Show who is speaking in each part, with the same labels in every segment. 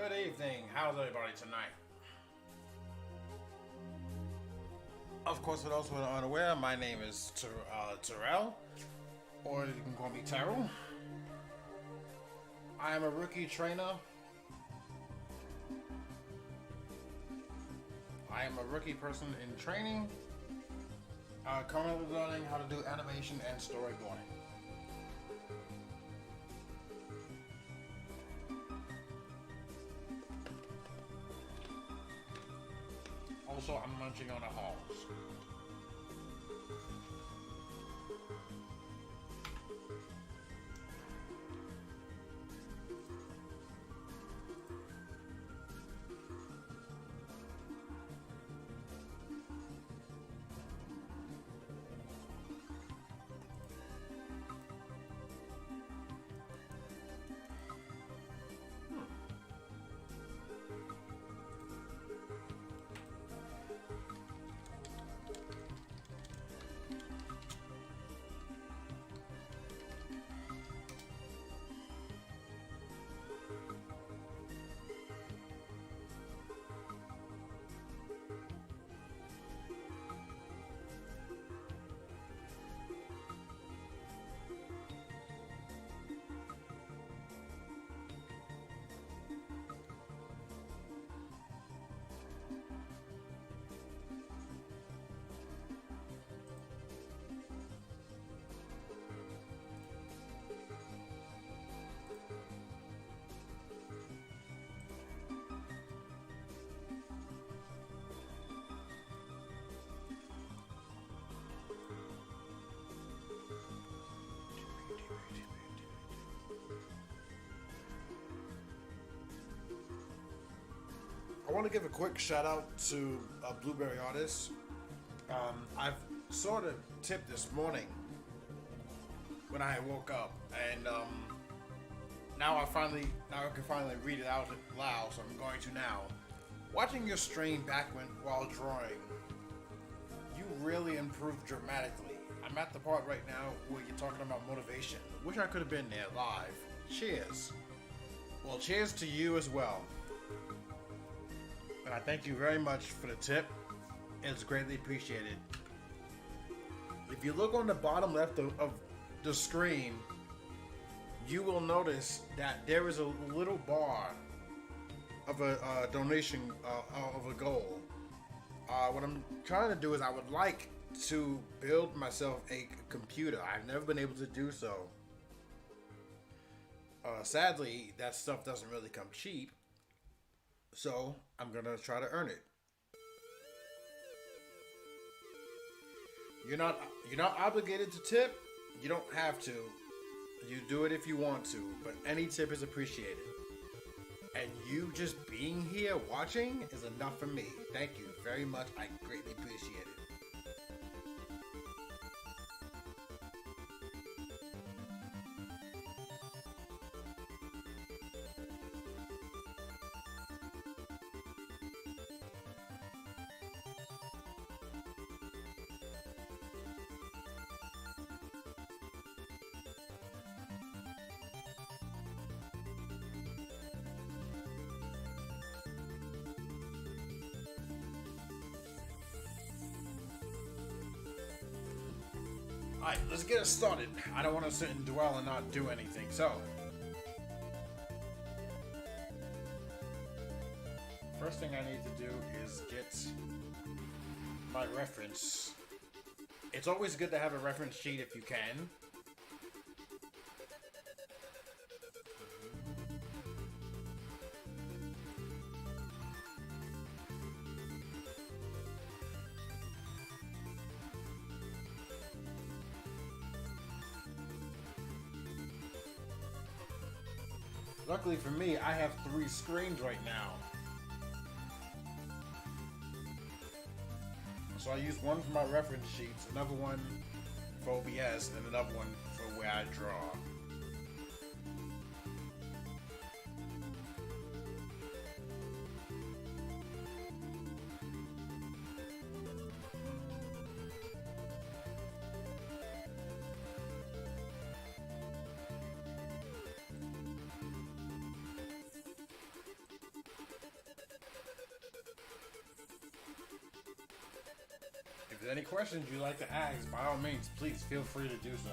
Speaker 1: Good evening. How's everybody tonight? Of course, for those who are unaware, my name is Terrell, or you can call me Terrell. I am a rookie trainer. I am a rookie person in training, currently learning how to do animation and storyboarding. Also, I'm munching on a hogs. I want to give a quick shout out to Blueberry Artist. I've sort of tipped this morning when I woke up, and now I can finally read it out loud. So I'm going to now. Watching your stream back while drawing, you really improved dramatically. I'm at the part right now where you're talking about motivation. Wish I could have been there live. Cheers. Well, cheers to you as well. And I thank you very much for the tip. It's greatly appreciated. If you look on the bottom left of the screen, you will notice that there is a little bar of a donation of a goal. What I'm trying to do is I would like to build myself a computer. I've never been able to do so. Sadly, that stuff doesn't really come cheap. So I'm gonna try to earn it. You're not obligated to tip. You don't have to. You do it if you want to, but any tip is appreciated. And you just being here watching is enough for me. Thank you very much. I greatly appreciate it. Alright, let's get it started. I don't want to sit and dwell and not do anything, so. First thing I need to do is get my reference. It's always good to have a reference sheet if you can. Luckily for me, I have 3 screens right now. So I use one for my reference sheets, another one for OBS, and another one for where I draw. If there's any questions you'd like to ask, by all means, please feel free to do so.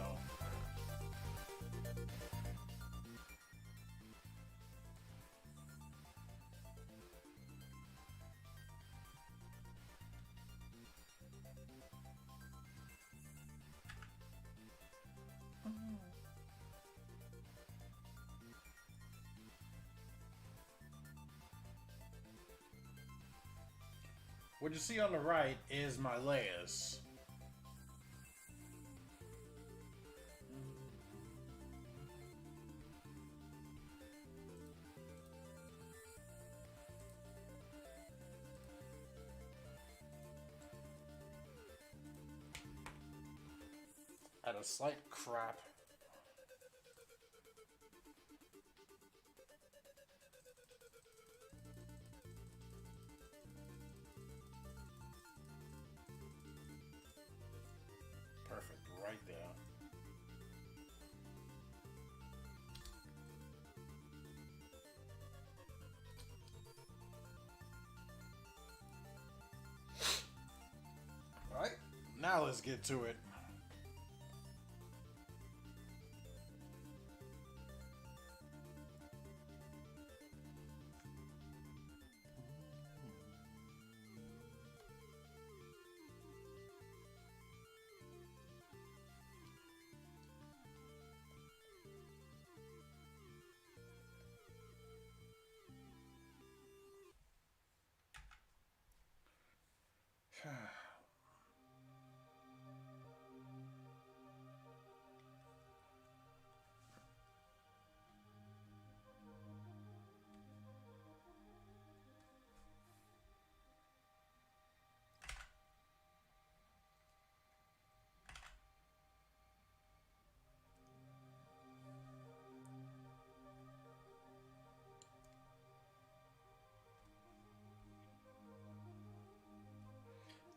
Speaker 1: What you see on the right is my layers. At a slight crap. Perfect, right there. Alright, now let's get to it.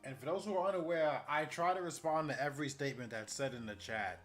Speaker 1: And for those who are unaware, I try to respond to every statement that's said in the chat.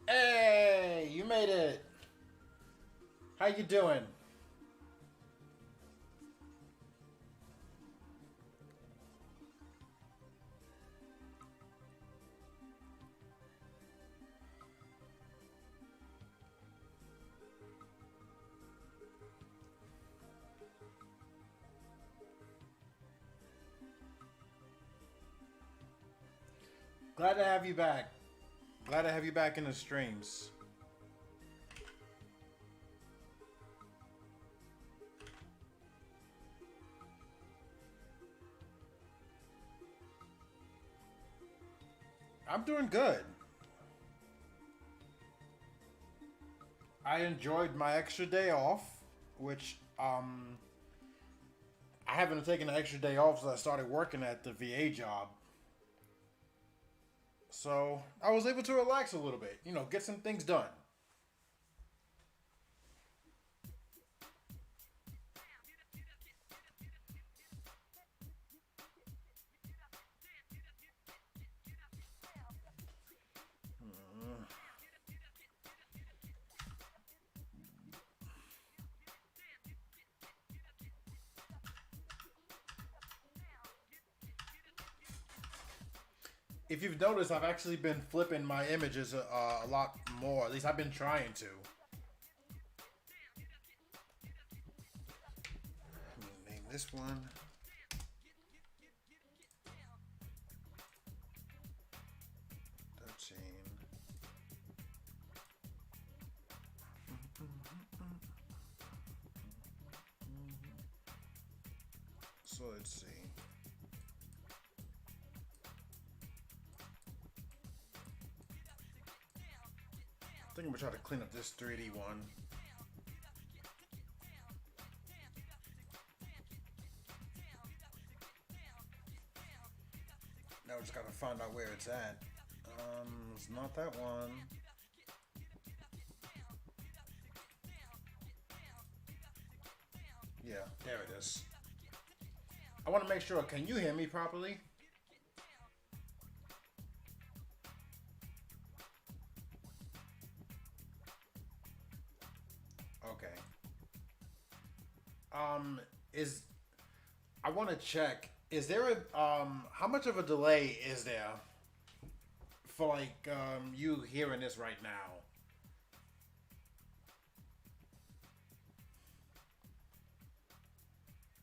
Speaker 1: Hey, you made it. How you doing? Glad to have you back. Glad to have you back in the streams. I'm doing good. I enjoyed my extra day off, which I haven't taken an extra day off since I started working at the VA job. So I was able to relax a little bit, get some things done. If you've noticed, I've actually been flipping my images a lot more. At least I've been trying to. Let me name this one. So let's see. I think I'm gonna try to clean up this 3D one. Now we just gotta find out where it's at. It's not that one. Yeah, there it is. I want to make sure. Can you hear me properly? Okay. Is I want to check. Is there a how much of a delay is there for like you hearing this right now?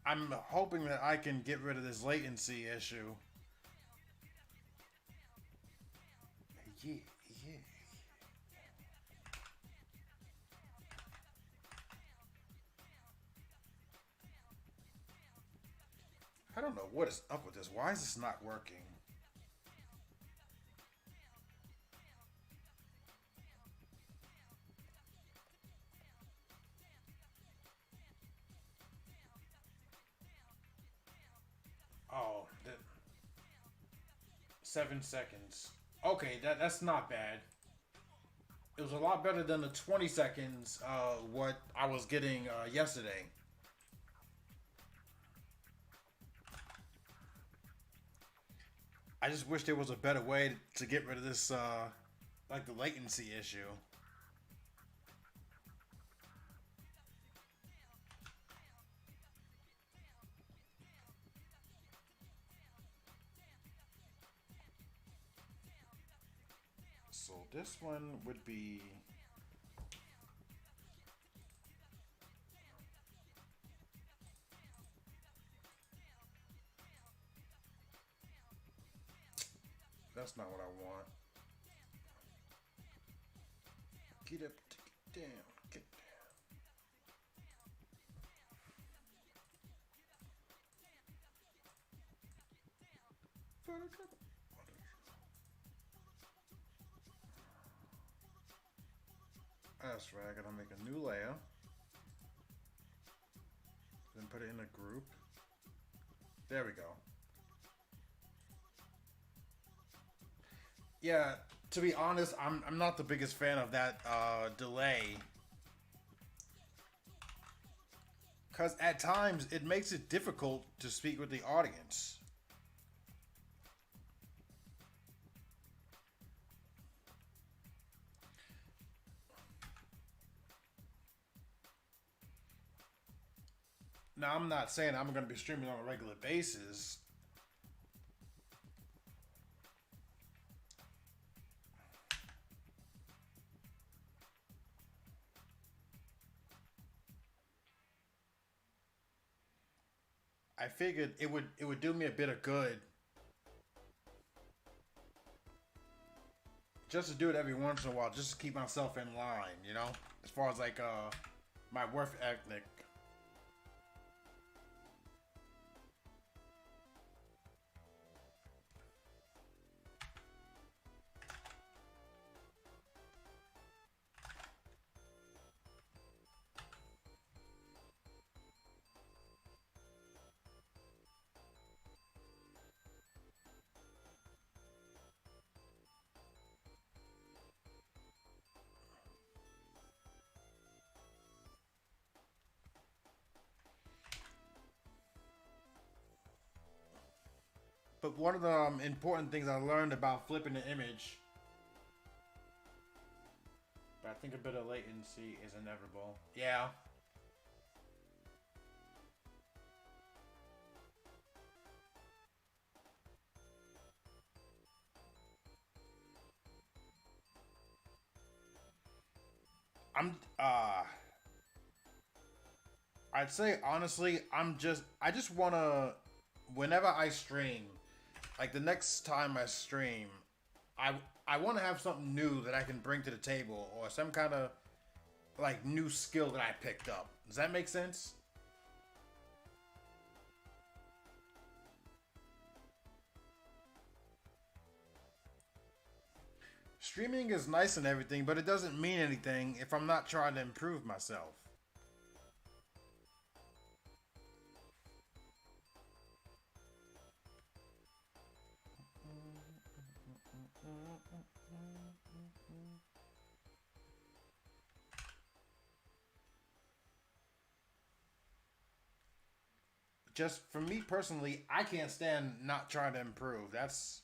Speaker 1: I'm hoping that I can get rid of this latency issue. Yeah, yeah. I don't know what is up with this. Why is this not working? Oh, 7 seconds. Okay, that's not bad. It was a lot better than the 20 seconds. What I was getting yesterday. I just wish there was a better way to get rid of this, like the latency issue. So this one would be. That's not what I want. Get up, get down, get down. That's right. I gotta make a new layer. Then put it in a group. There we go. Yeah, to be honest, I'm not the biggest fan of that delay. Because at times it makes it difficult to speak with the audience. Now, I'm not saying I'm going to be streaming on a regular basis. I figured it would do me a bit of good just to do it every once in a while, just to keep myself in line. As far as like my work ethic. But one of the important things I learned about flipping the image, but I think a bit of latency is inevitable. Yeah. I'm I'd say honestly, I just wanna whenever I stream, like the next time I stream, I I want to have something new that I can bring to the table or some kind of like new skill that I picked up. Does that make sense? Streaming is nice and everything, but it doesn't mean anything if I'm not trying to improve myself. Just for me personally, I can't stand not trying to improve. That's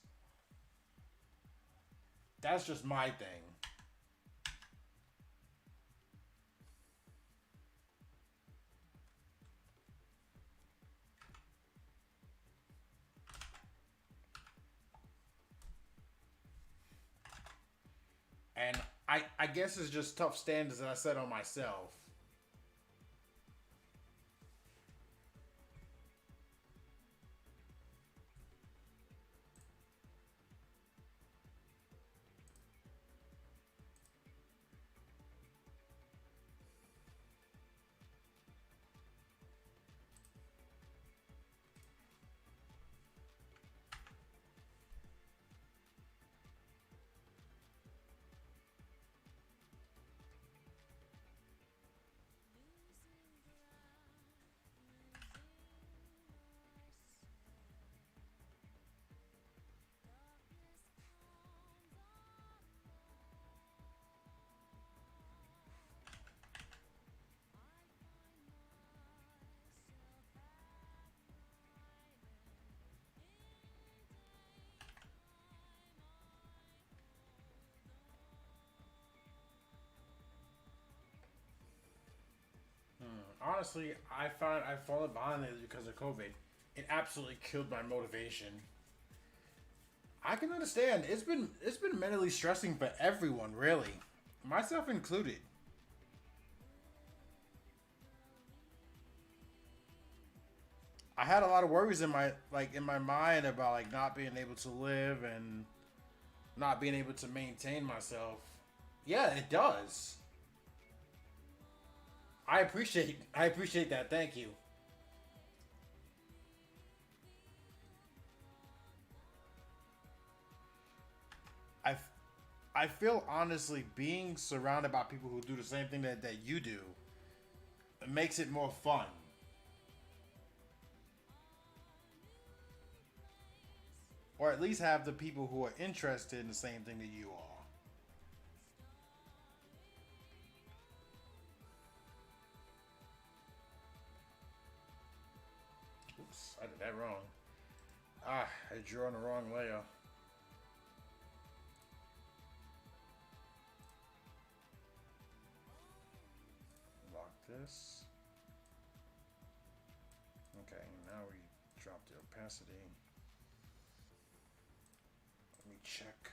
Speaker 1: just my thing. And I guess it's just tough standards that I set on myself. Honestly, I found I've fallen behind lately because of COVID. It absolutely killed my motivation. I can understand. It's been mentally stressing for everyone, really, myself included. I had a lot of worries in my mind about like not being able to live and not being able to maintain myself. Yeah, it does. I appreciate that. Thank you. I I feel honestly being surrounded by people who do the same thing that you do makes it more fun. Or at least have the people who are interested in the same thing that you are. Oops, I did that wrong. Ah, I drew on the wrong layer. Lock this. Okay, now we drop the opacity. Let me check.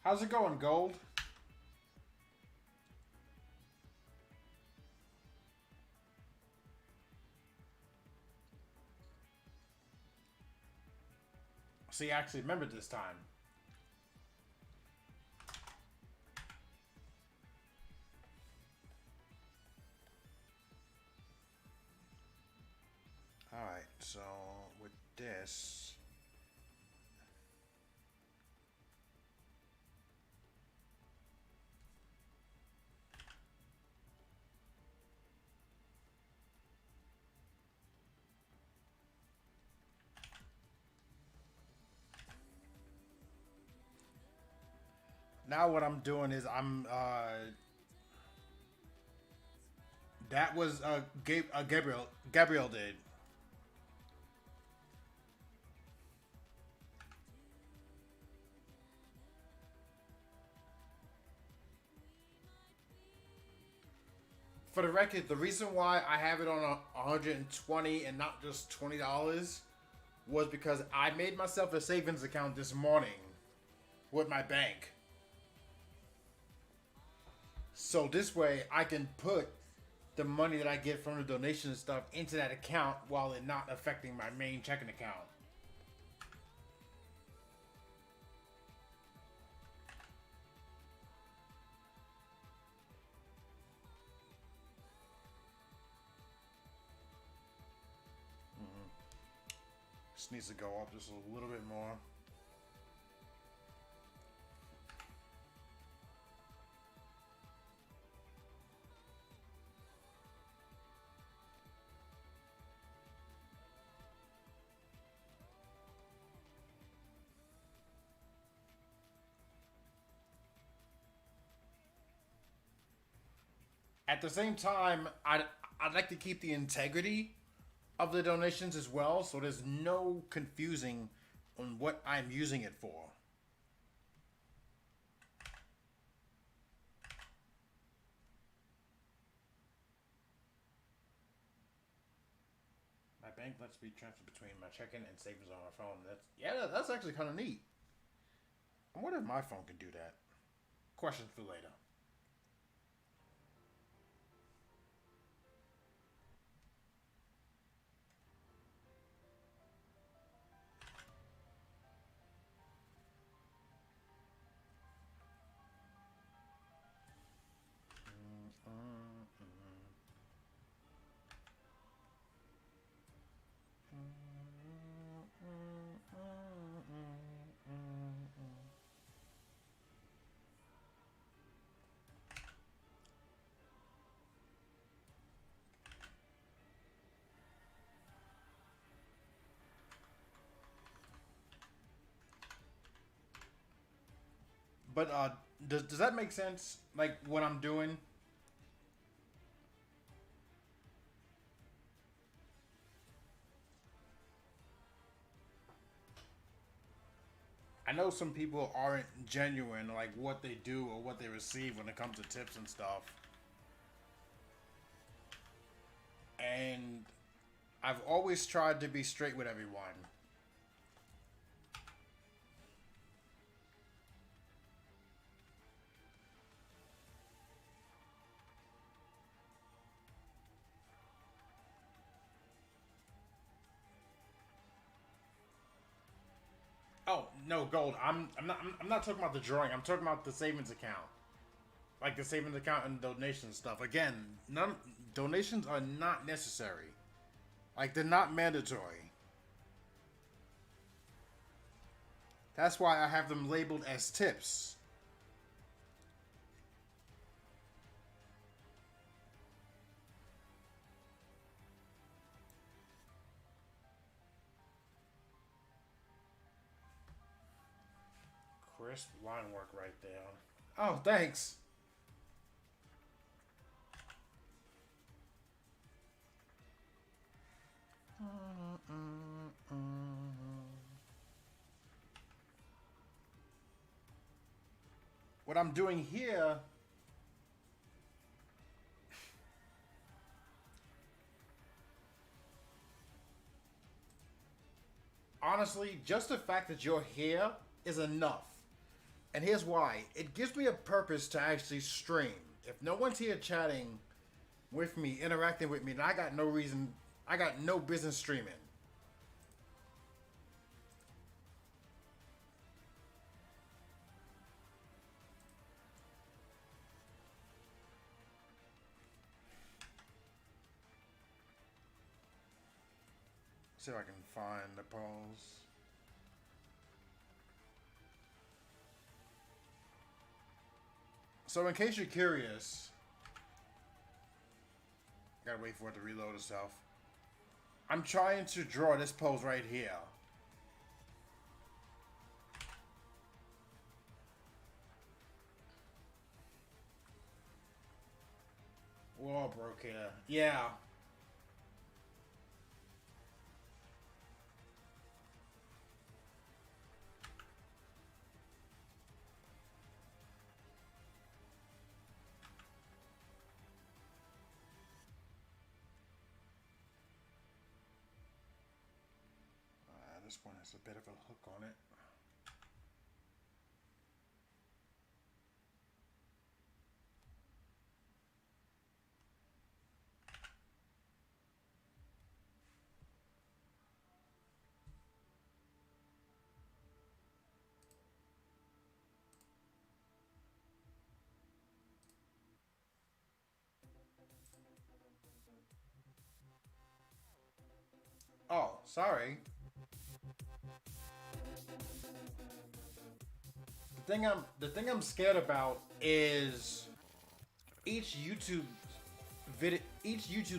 Speaker 1: How's it going, Gold? See, I actually remembered this time. Alright, so with this, now what I'm doing is that was Gabriel did. For the record, the reason why I have it on 120 and not just $20 was because I made myself a savings account this morning with my bank. So this way I can put the money that I get from the donation and stuff into that account while it not affecting my main checking account. Just needs to go up just a little bit more. At the same time, I'd like to keep the integrity of the donations as well, so there's no confusing on what I'm using it for. My bank lets me transfer between my checking and savings on my phone. That's actually kind of neat. I wonder if my phone can do that. Question for later. But does that make sense? Like what I'm doing? I know some people aren't genuine, like what they do or what they receive when it comes to tips and stuff. And I've always tried to be straight with everyone. Oh no, gold. I'm not talking about the drawing. I'm talking about the savings account, like the savings account and donation stuff. Again, none donations are not necessary. Like they're not mandatory. That's why I have them labeled as tips. Crisp line work right there. Oh, thanks. What I'm doing here, honestly, just the fact that you're here is enough. And here's why. It gives me a purpose to actually stream. If no one's here chatting with me, interacting with me, then I got no business streaming. See if I can find the polls. So in case you're curious, gotta wait for it to reload itself. I'm trying to draw this pose right here. all broke here. Yeah. This one has a bit of a hook on it. Oh, sorry. The thing I'm scared about is each YouTube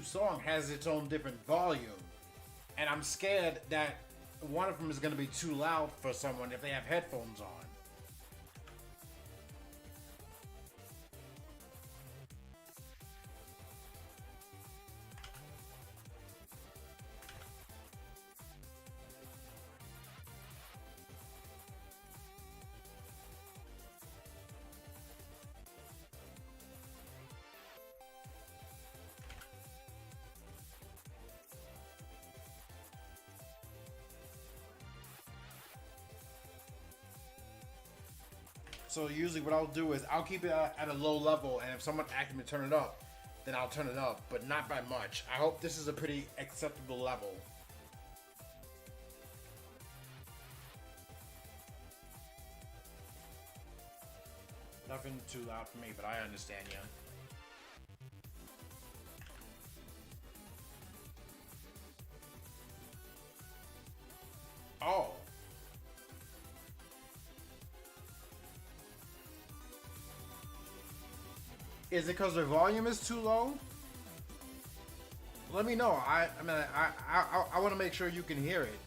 Speaker 1: song has its own different volume, and I'm scared that one of them is going to be too loud for someone if they have headphones on. So usually what I'll do is I'll keep it at a low level, and if someone asks me to turn it up, then I'll turn it up, but not by much. I hope this is a pretty acceptable level. Nothing too loud for me, but I understand you. Oh. Is it because the volume is too low? Let me know. I want to make sure you can hear it.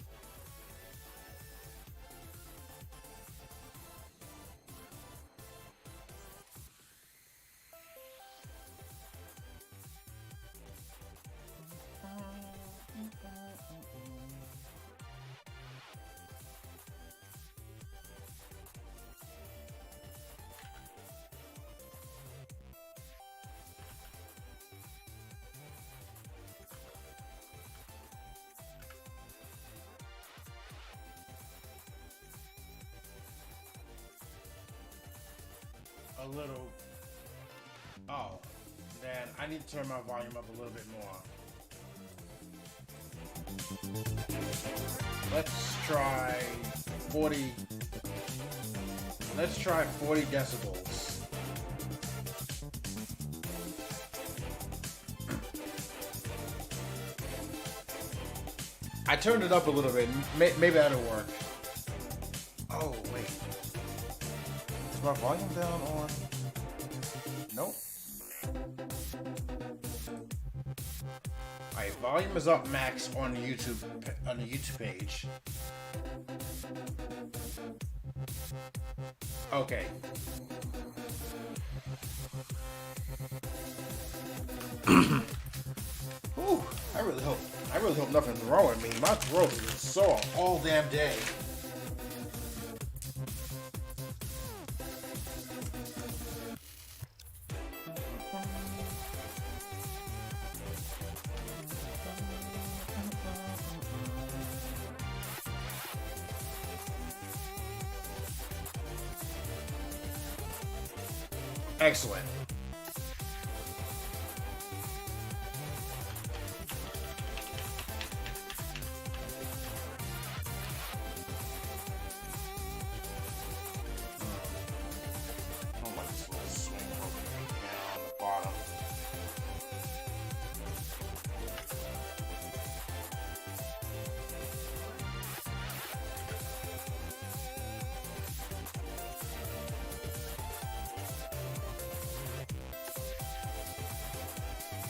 Speaker 1: A little. Oh, then I need to turn my volume up a little bit more. Let's try 40. Let's try 40 decibels. I turned it up a little bit. Maybe that'll work. Oh, wait. Is my volume down on? Nope. Alright, volume is up max on the YouTube page. Okay. Ooh, I really hope nothing's wrong with me. My throat is sore all damn day. Excellent. Oh my, this little swing over down on the bottom.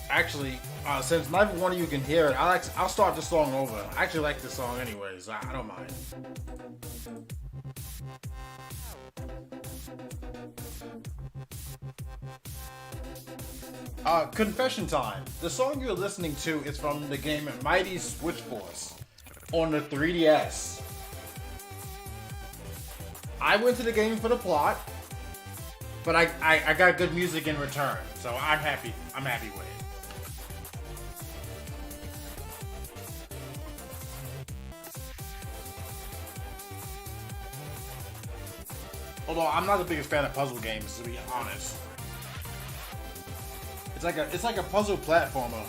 Speaker 1: Actually, since neither one of you can hear it, I'll start the song over. I actually like this song anyways. I don't mind. Confession time. The song you're listening to is from the game Mighty Switch Force on the 3DS. I went to the game for the plot, but I got good music in return, so I'm happy. I'm happy with it. Although I'm not the biggest fan of puzzle games, to be honest. It's like a puzzle platformer.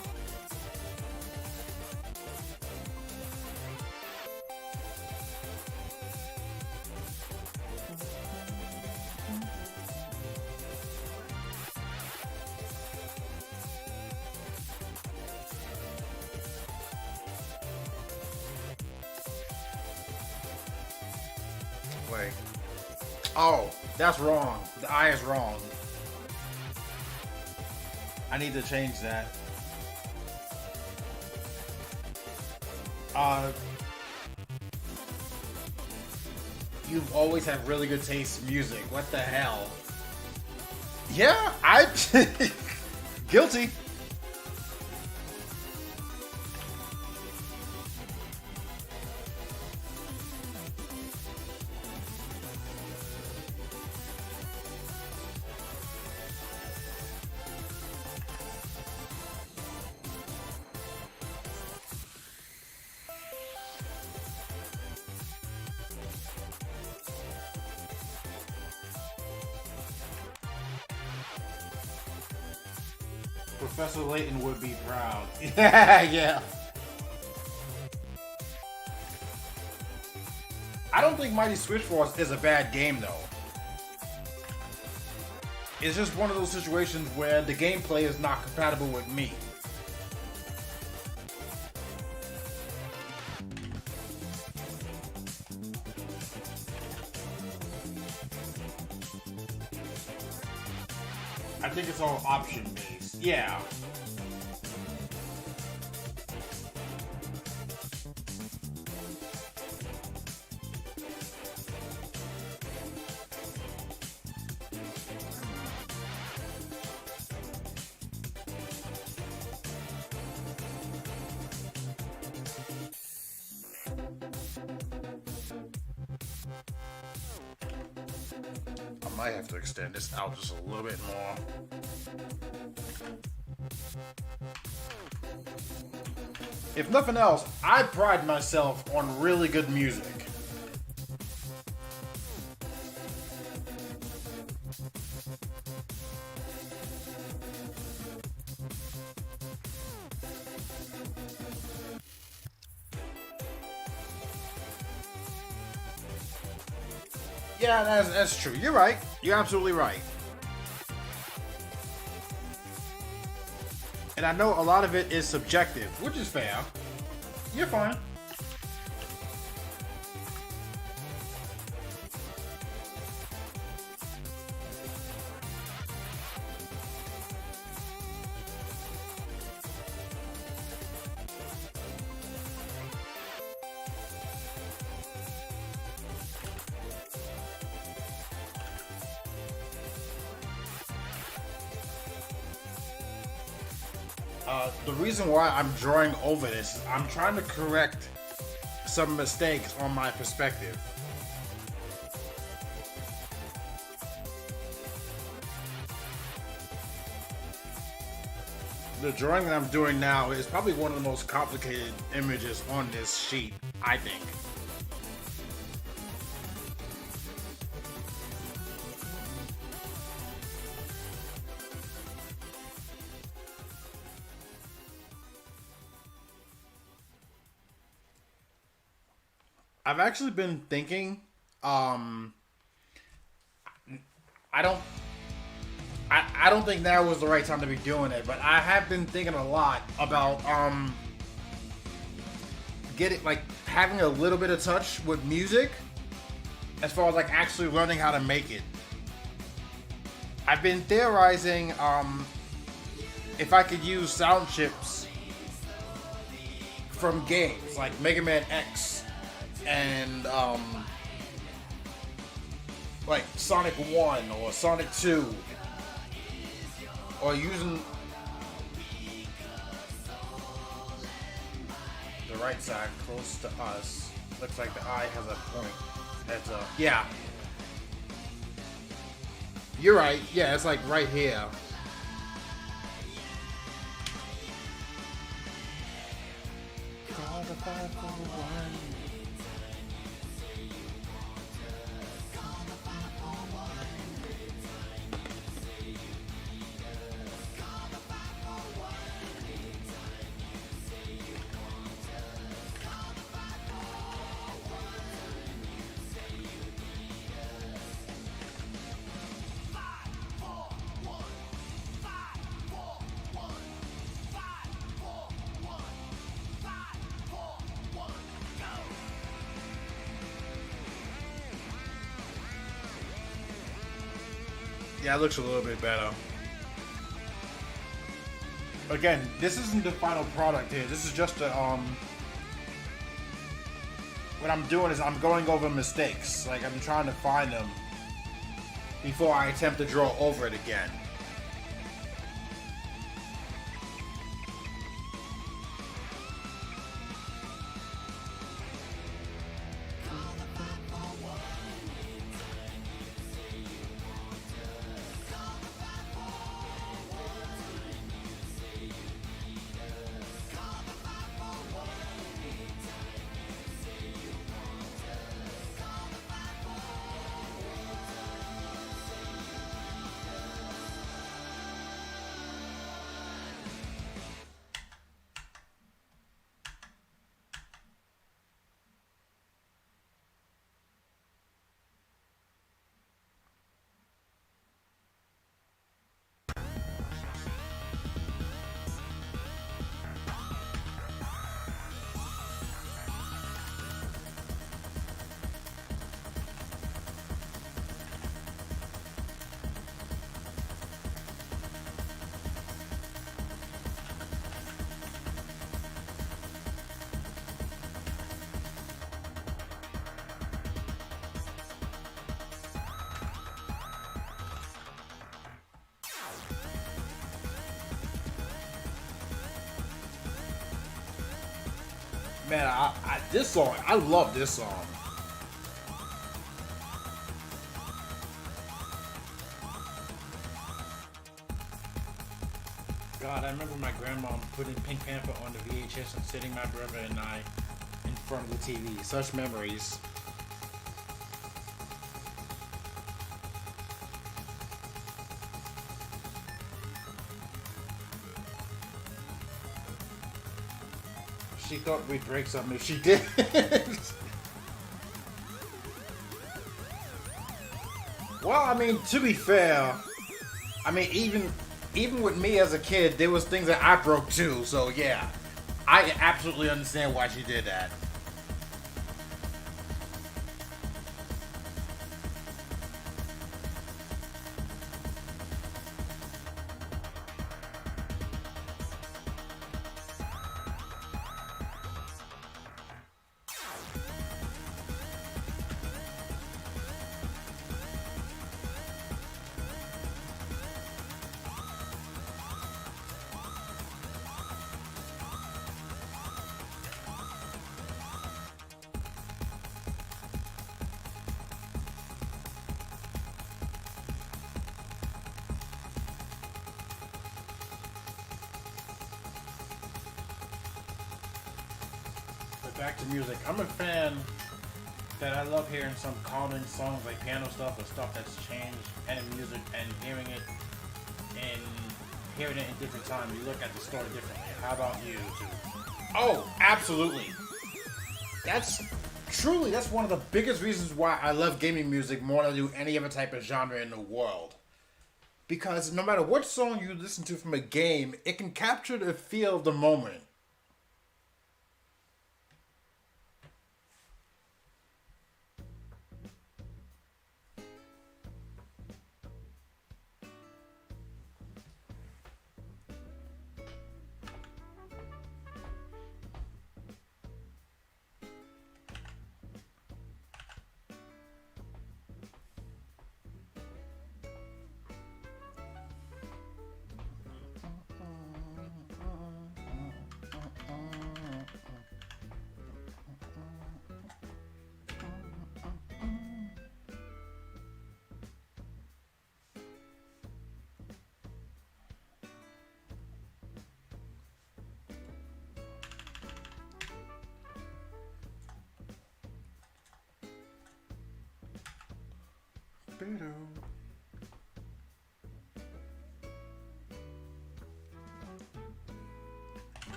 Speaker 1: Wait. Oh, that's wrong. The I is wrong. I need to change that. You've always had really good taste in music. What the hell? Yeah, I guilty. Professor Layton would be proud. Yeah, yeah. I don't think Mighty Switch Force is a bad game, though. It's just one of those situations where the gameplay is not compatible with me. I think it's all option based. Yeah. I might have to extend this out just a little bit more. If nothing else, I pride myself on really good music. Yeah, that's true. You're right. You're absolutely right. And I know a lot of it is subjective, which is fair. You're fine. The reason why I'm drawing over this is I'm trying to correct some mistakes on my perspective. The drawing that I'm doing now is probably one of the most complicated images on this sheet, I think. I've actually been thinking, I don't think now was the right time to be doing it, but I have been thinking a lot about having a little bit of touch with music as far as like actually learning how to make it. I've been theorizing if I could use sound chips from games like Mega Man X and like Sonic 1 or Sonic 2 or using the right side close to us. Looks like the eye has a point. That's a yeah. You're right. Yeah, it's like right here. Call the 541. Yeah, it looks a little bit better. Again, this isn't the final product here. This is just a what I'm doing is I'm going over mistakes. Like I'm trying to find them before I attempt to draw over it again. Man, this song, I love this song. God, I remember my grandma putting Pink Panther on the VHS and sitting my brother and I in front of the TV. Such memories. She thought we'd break something if she did. Well, I mean, to be fair, I mean, even with me as a kid, there was things that I broke too. So yeah, I absolutely understand why she did that. Back to music. I'm a fan that I love hearing some calming songs like piano stuff or stuff that's changed and music and hearing it in different times. You look at the story differently. How about you two? Oh, absolutely. That's one of the biggest reasons why I love gaming music more than I do any other type of genre in the world. Because no matter what song you listen to from a game, it can capture the feel of the moment.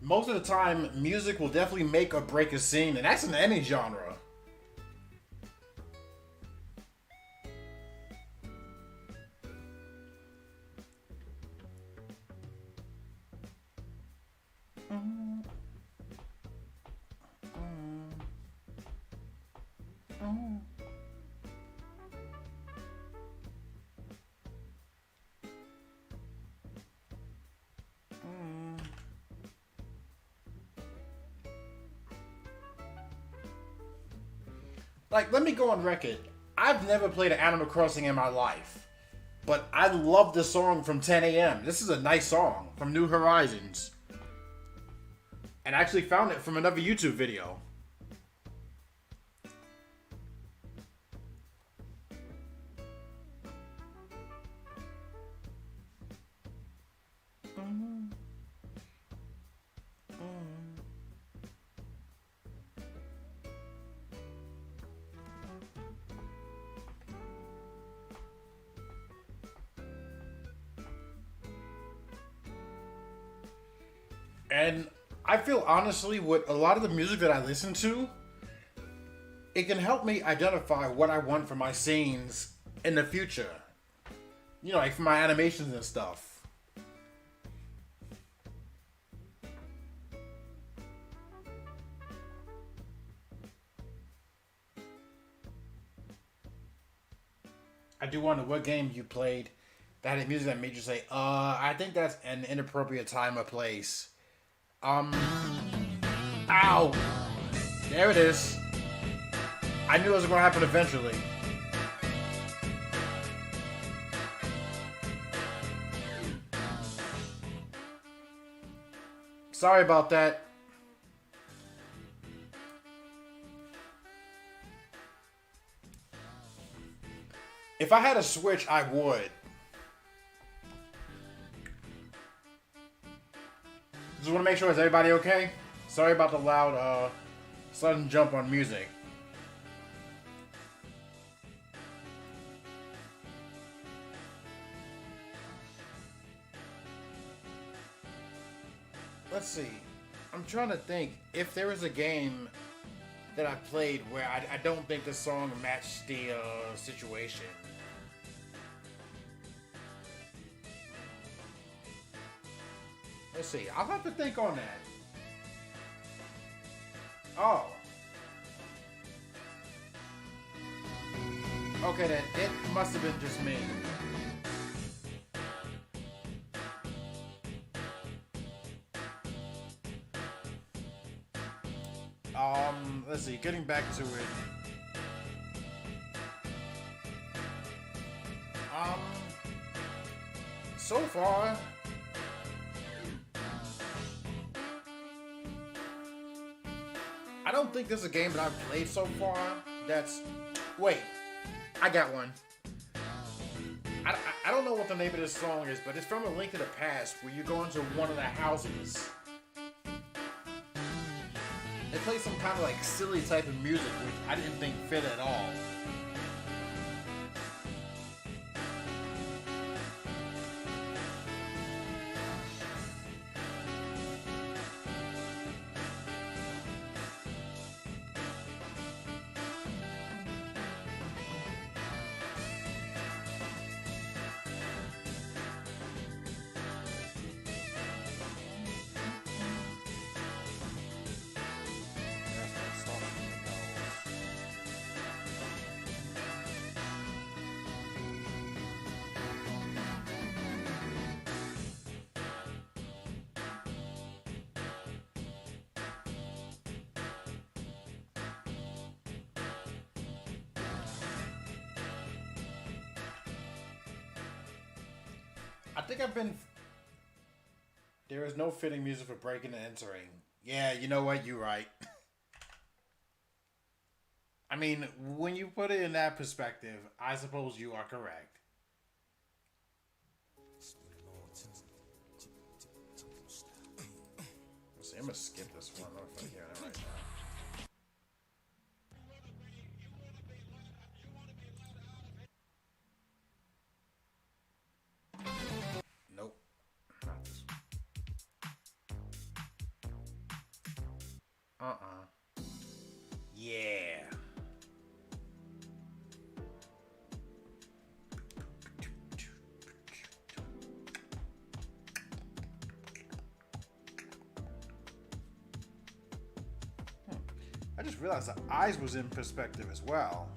Speaker 1: Most of the time, music will definitely make or break a scene, and that's in any genre. Like, let me go on record. I've never played an Animal Crossing in my life. But I love the song from 10 a.m. This is a nice song from New Horizons. And I actually found it from another YouTube video. And I feel honestly with a lot of the music that I listen to, it can help me identify what I want for my scenes in the future. You know, like for my animations and stuff. I do wonder what game you played that had music that made you say, I think that's an inappropriate time or place. Ow! There it is. I knew it was going to happen eventually. Sorry about that. If I had a Switch, I would. Just want to make sure, is everybody okay? Sorry about the loud, sudden jump on music. Let's see. I'm trying to think if there was a game that I played where I don't think the song matched the situation. Let's see. I'll have to think on that. Oh. Okay, then it must have been just me. Let's see. Getting back to it. So far, I don't think there's a game that I've played so far that's... Wait, I got one. I don't know what the name of this song is, but it's from A Link to the Past, where you go into one of the houses. They play some kind of like silly type of music, which I didn't think fit at all. I think I've been... There is no fitting music for breaking and entering. Yeah, you know what? You're right. I mean, when you put it in that perspective, I suppose you are correct. Let's see, I'm gonna skip this one. I don't know if I hear it right now. Yeah. I just realized the eyes was in perspective as well.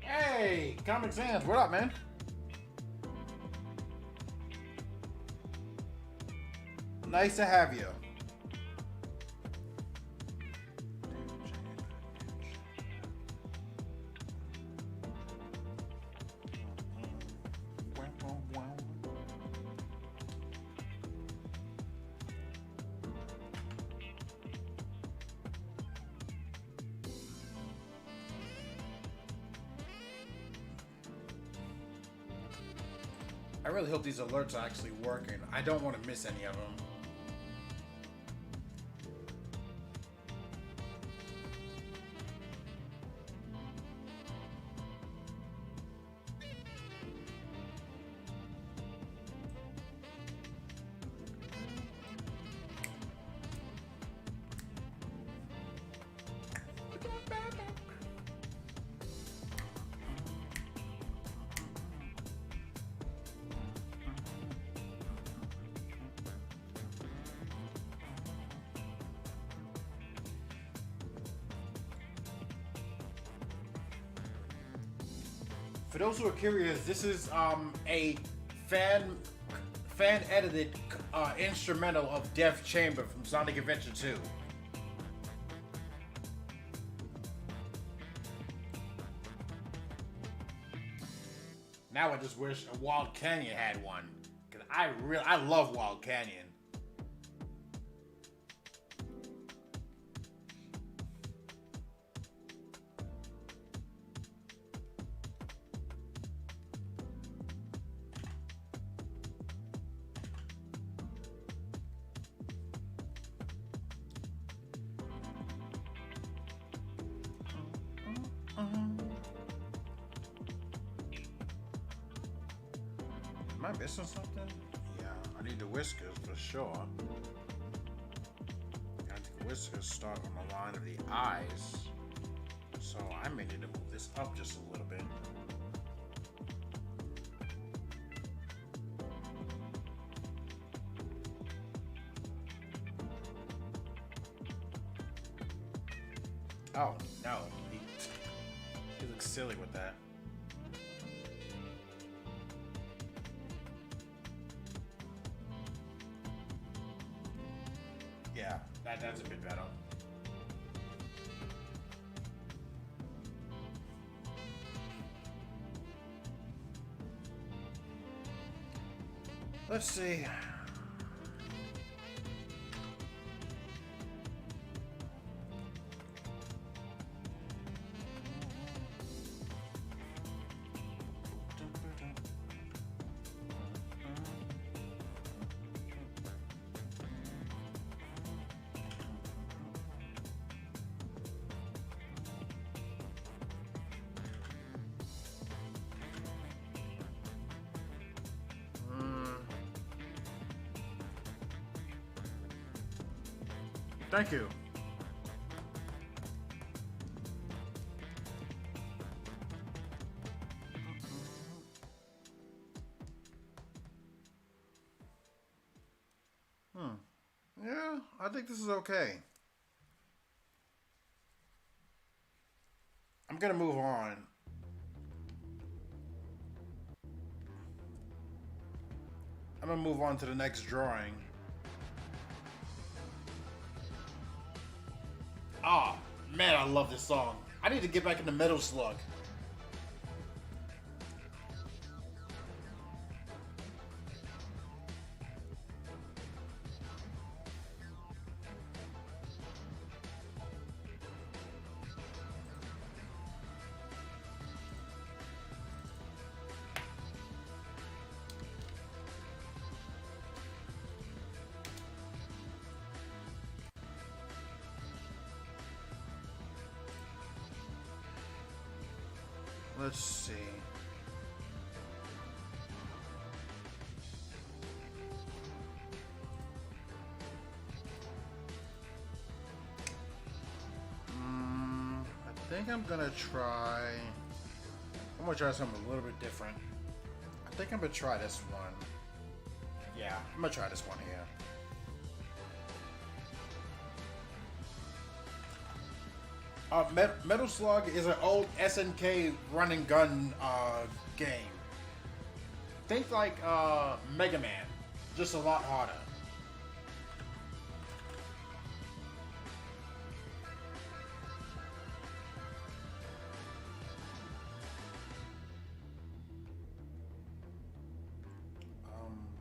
Speaker 1: Hey, Comic Sans, what up, man? Nice to have you. I really hope these alerts are actually working. I don't want to miss any of them. For those who are curious, this is a fan edited instrumental of Death Chamber from Sonic Adventure 2. Now I just wish a Wild Canyon had one, cause I love Wild Canyon. Am I missing something? Yeah, I need the whiskers for sure. I think the whiskers start on the line of the eyes. So I may need to move this up just a little bit. Oh, no. He looks silly with that. Yeah, that's a bit better. Let's see. Thank you. Yeah, I think this is okay. I'm gonna move on. I'm gonna move on to the next drawing. Ah, man, I love this song. I need to get back into Metal Slug. Let's see. I think I'm gonna try. I'm gonna try something a little bit different. I think I'm gonna try this one. Yeah, I'm gonna try this one here. Metal Slug is an old SNK run and gun game. Think like Mega Man, just a lot harder.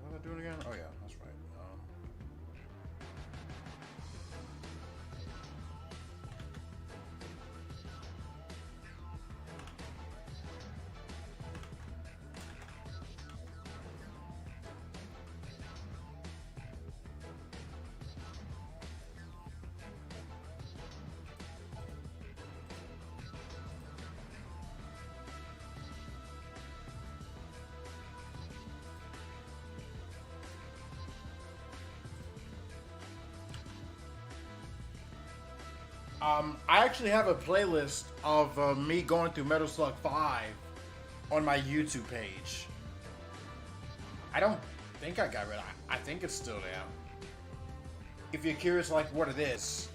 Speaker 1: What was I doing again? Oh yeah, that's right. I actually have a playlist of me going through Metal Slug 5 on my YouTube page. I don't think I got rid of it. I think it's still there. If you're curious, like, what it is.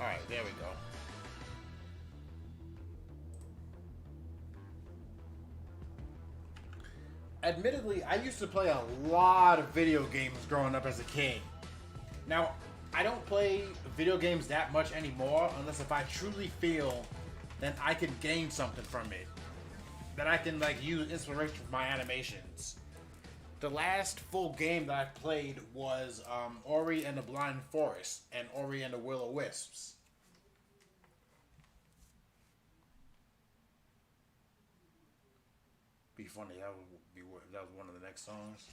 Speaker 1: Alright, there we go. Admittedly, I used to play a lot of video games growing up as a kid. Now, I don't play video games that much anymore unless if I truly feel that I can gain something from it. That I can, like, use inspiration for my animations. The last full game that I played was Ori and the Blind Forest and Ori and the Will o Wisps. Be funny, that was one of the next songs.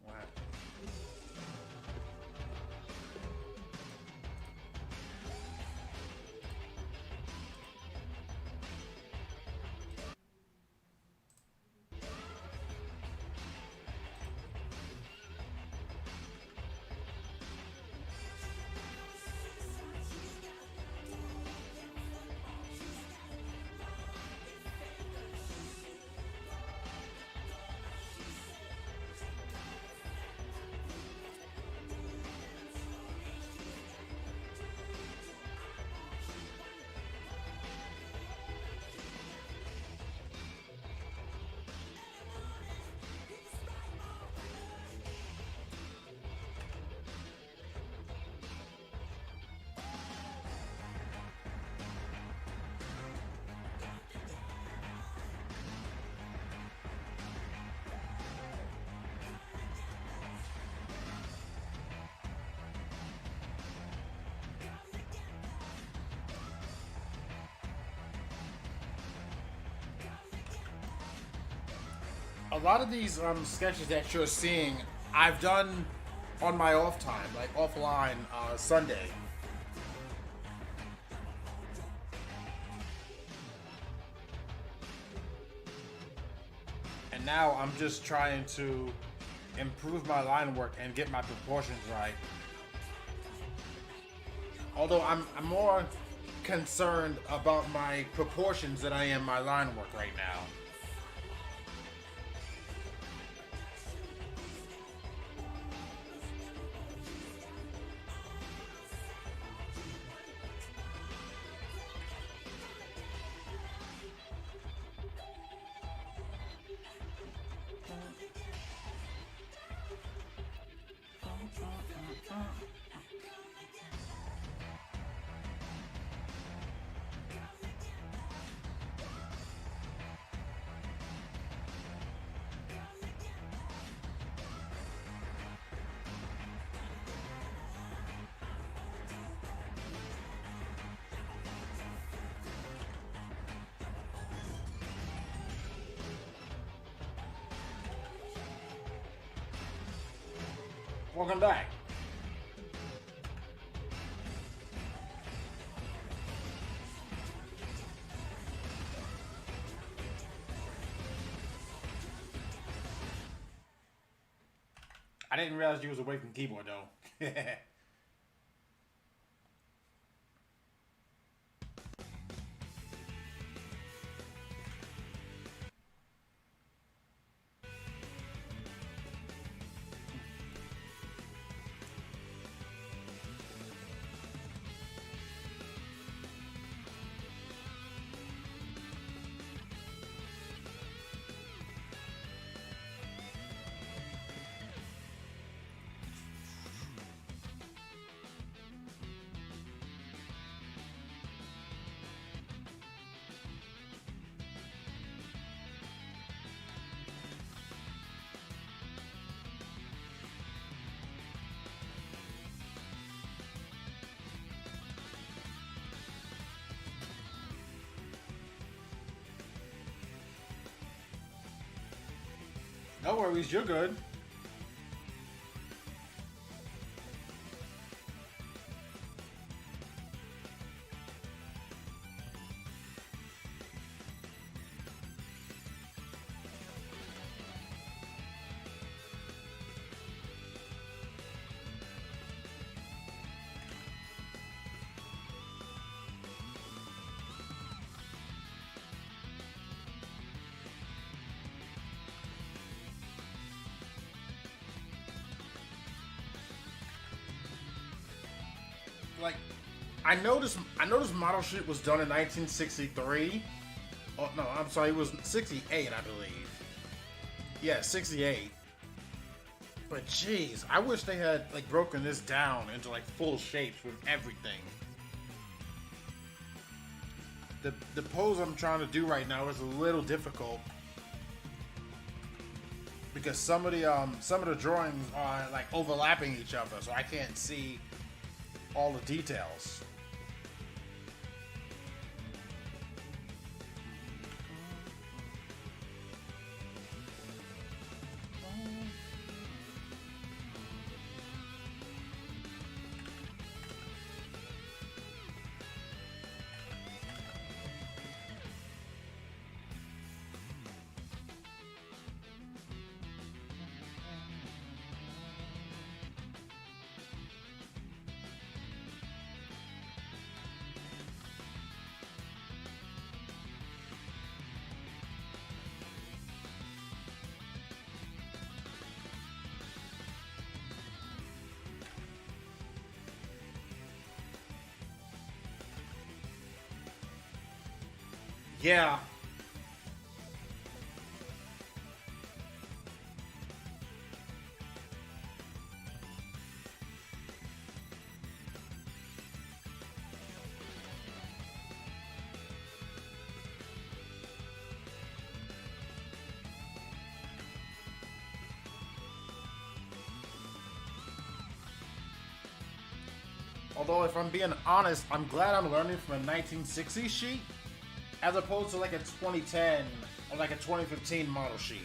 Speaker 1: What happened? A lot of these sketches that you're seeing, I've done on my off time, like offline Sunday. And now I'm just trying to improve my line work and get my proportions right. Although I'm more concerned about my proportions than I am my line work right now. Welcome back. I didn't realize you was away from keyboard though. No worries, you're good. Like, I noticed model sheet was done in 1963. Oh no, I'm sorry, it was 68, I believe. Yeah, 68. But jeez, I wish they had like broken this down into like full shapes with everything. The pose I'm trying to do right now is a little difficult because some of the drawings are like overlapping each other, so I can't see all the details. Yeah. Although, if I'm being honest, I'm glad I'm learning from a 1960 sheet as opposed to like a 2010 or like a 2015 model sheet.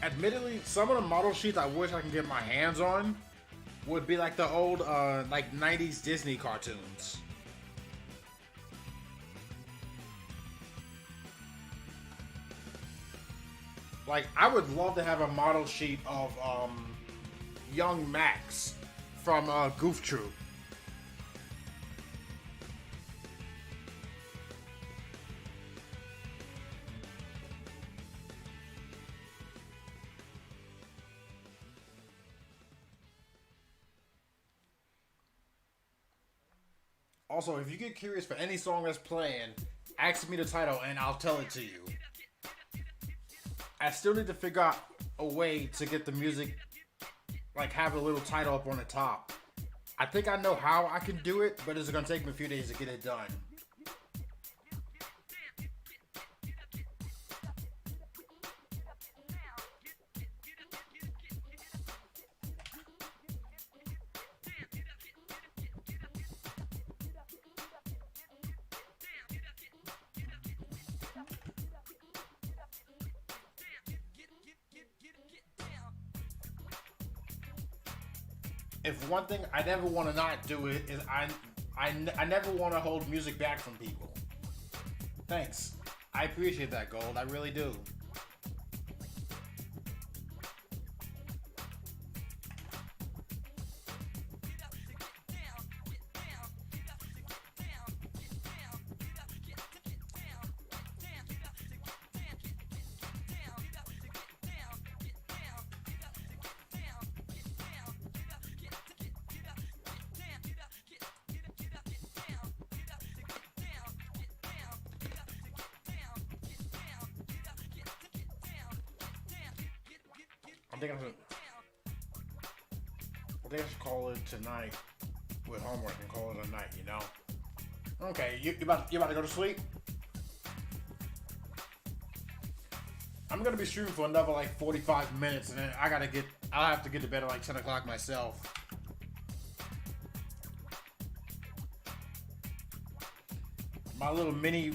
Speaker 1: Admittedly, some of the model sheets I wish I can get my hands on would be like the old like 90s Disney cartoons. Like, I would love to have a model sheet of young Max from Goof Troop. Also, if you get curious for any song that's playing, ask me the title and I'll tell it to you. I still need to figure out a way to get the music, like have a little title up on the top. I think I know how I can do it, but it's gonna take me a few days to get it done. if one thing I never want to not do it is I never want to hold music back from people. Thanks. I appreciate that, Gold. I really do. I think I should call it tonight with homework and call it a night, you know? Okay, you about to go to sleep? I'm gonna be streaming for another like 45 minutes and then I'll have to get to bed at like 10 o'clock myself. My little mini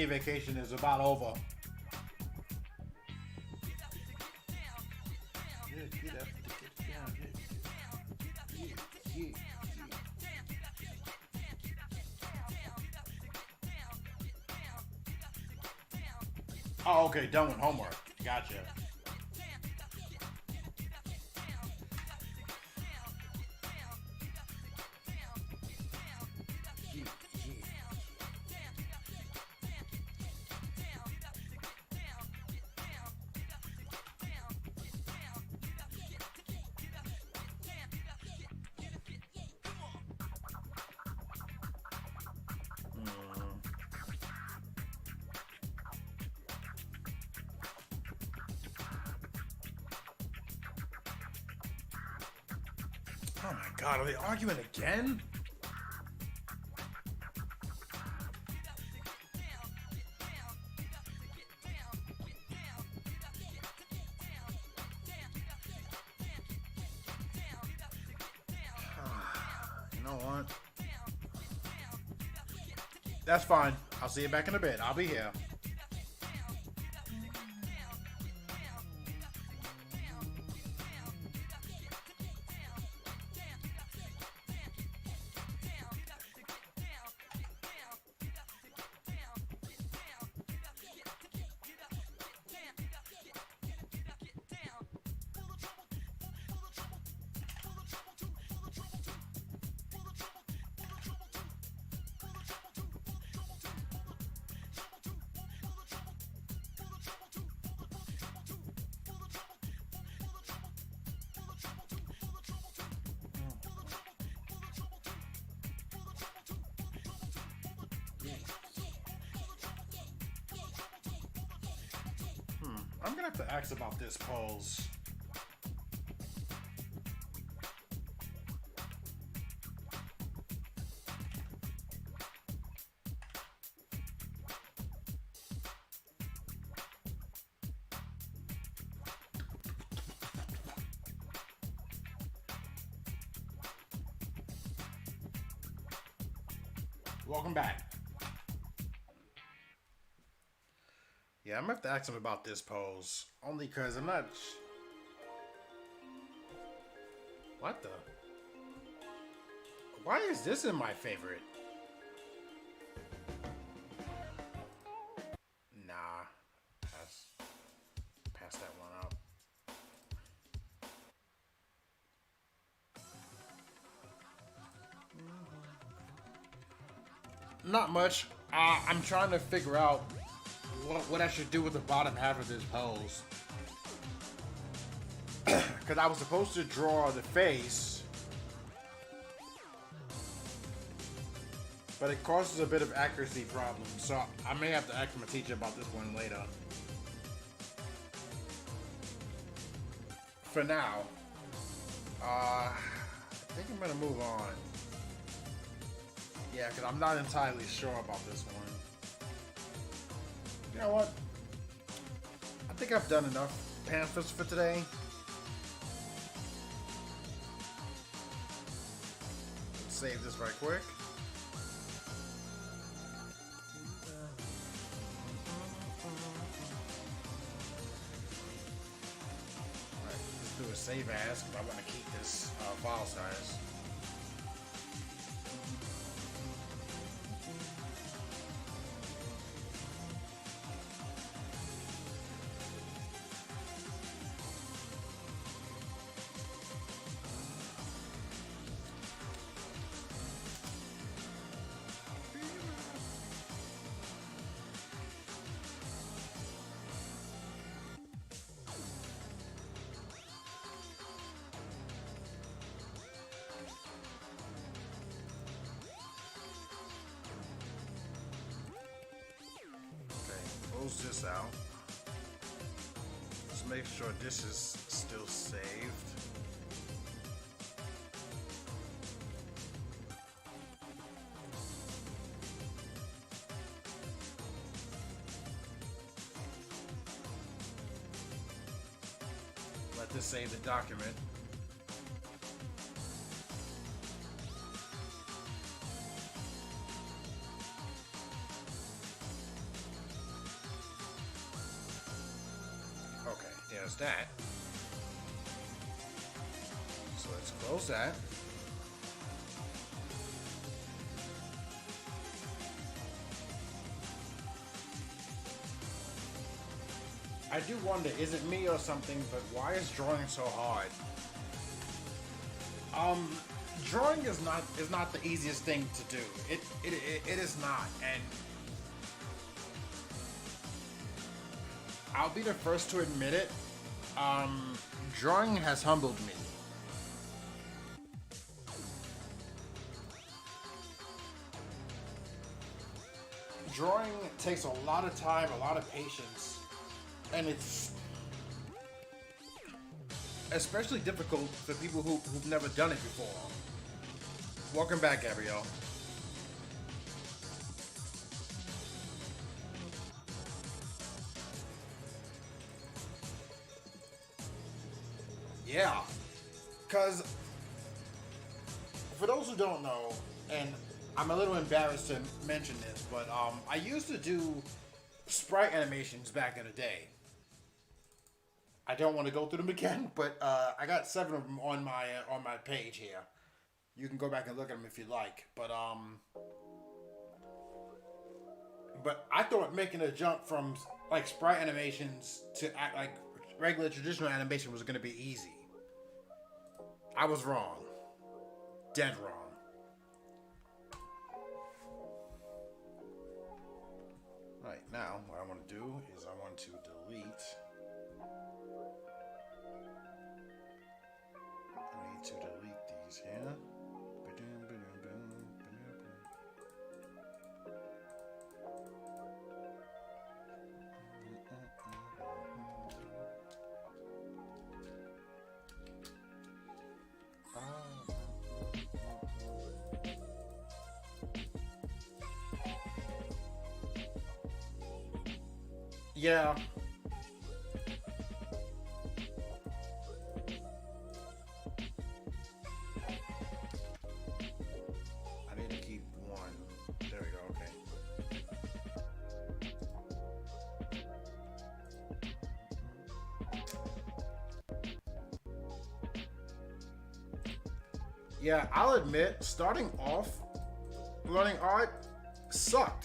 Speaker 1: vacation is about over. Oh, okay, done with homework. Gotcha. Oh my god, are they arguing again? You know what? That's fine. I'll see you back in a bit. I'll be here. I'm gonna have to ask about this pose. Welcome back. Yeah, I'm gonna have to ask him about this pose. Only because I'm not. What the? Why is this in my favorite? Nah. Pass that one up. Not much. I'm trying to figure out what I should do with the bottom half of this pose. Because I was supposed to draw the face, but it causes a bit of accuracy problems, so I may have to ask my teacher about this one later. For now, I think I'm gonna move on. Yeah, because I'm not entirely sure about this one. You know what? I think I've done enough pamphlets for today. Let's save this right quick. Alright, do a save as because I want to keep this file size. Close this out. Let's make sure this is still saved. Let this save the document. There's that. So let's close that. I do wonder, is it me or something, but why is drawing so hard? Drawing is not the easiest thing to do. It is not, and I'll be the first to admit it. Drawing has humbled me. Drawing takes a lot of time, a lot of patience, and it's especially difficult for people who've never done it before. Welcome back, Gabrielle. Yeah, because for those who don't know, and I'm a little embarrassed to mention this, but I used to do sprite animations back in the day. I don't want to go through them again, but I got 7 of them on my page here. You can go back and look at them if you like, but I thought making a jump from like sprite animations to act like regular traditional animation was going to be easy. I was wrong. Dead wrong. Right, now what I want to do is I want to delete. I need to delete these here. Yeah. I need to keep 1. There we go, okay. Yeah, I'll admit, starting off learning art sucked.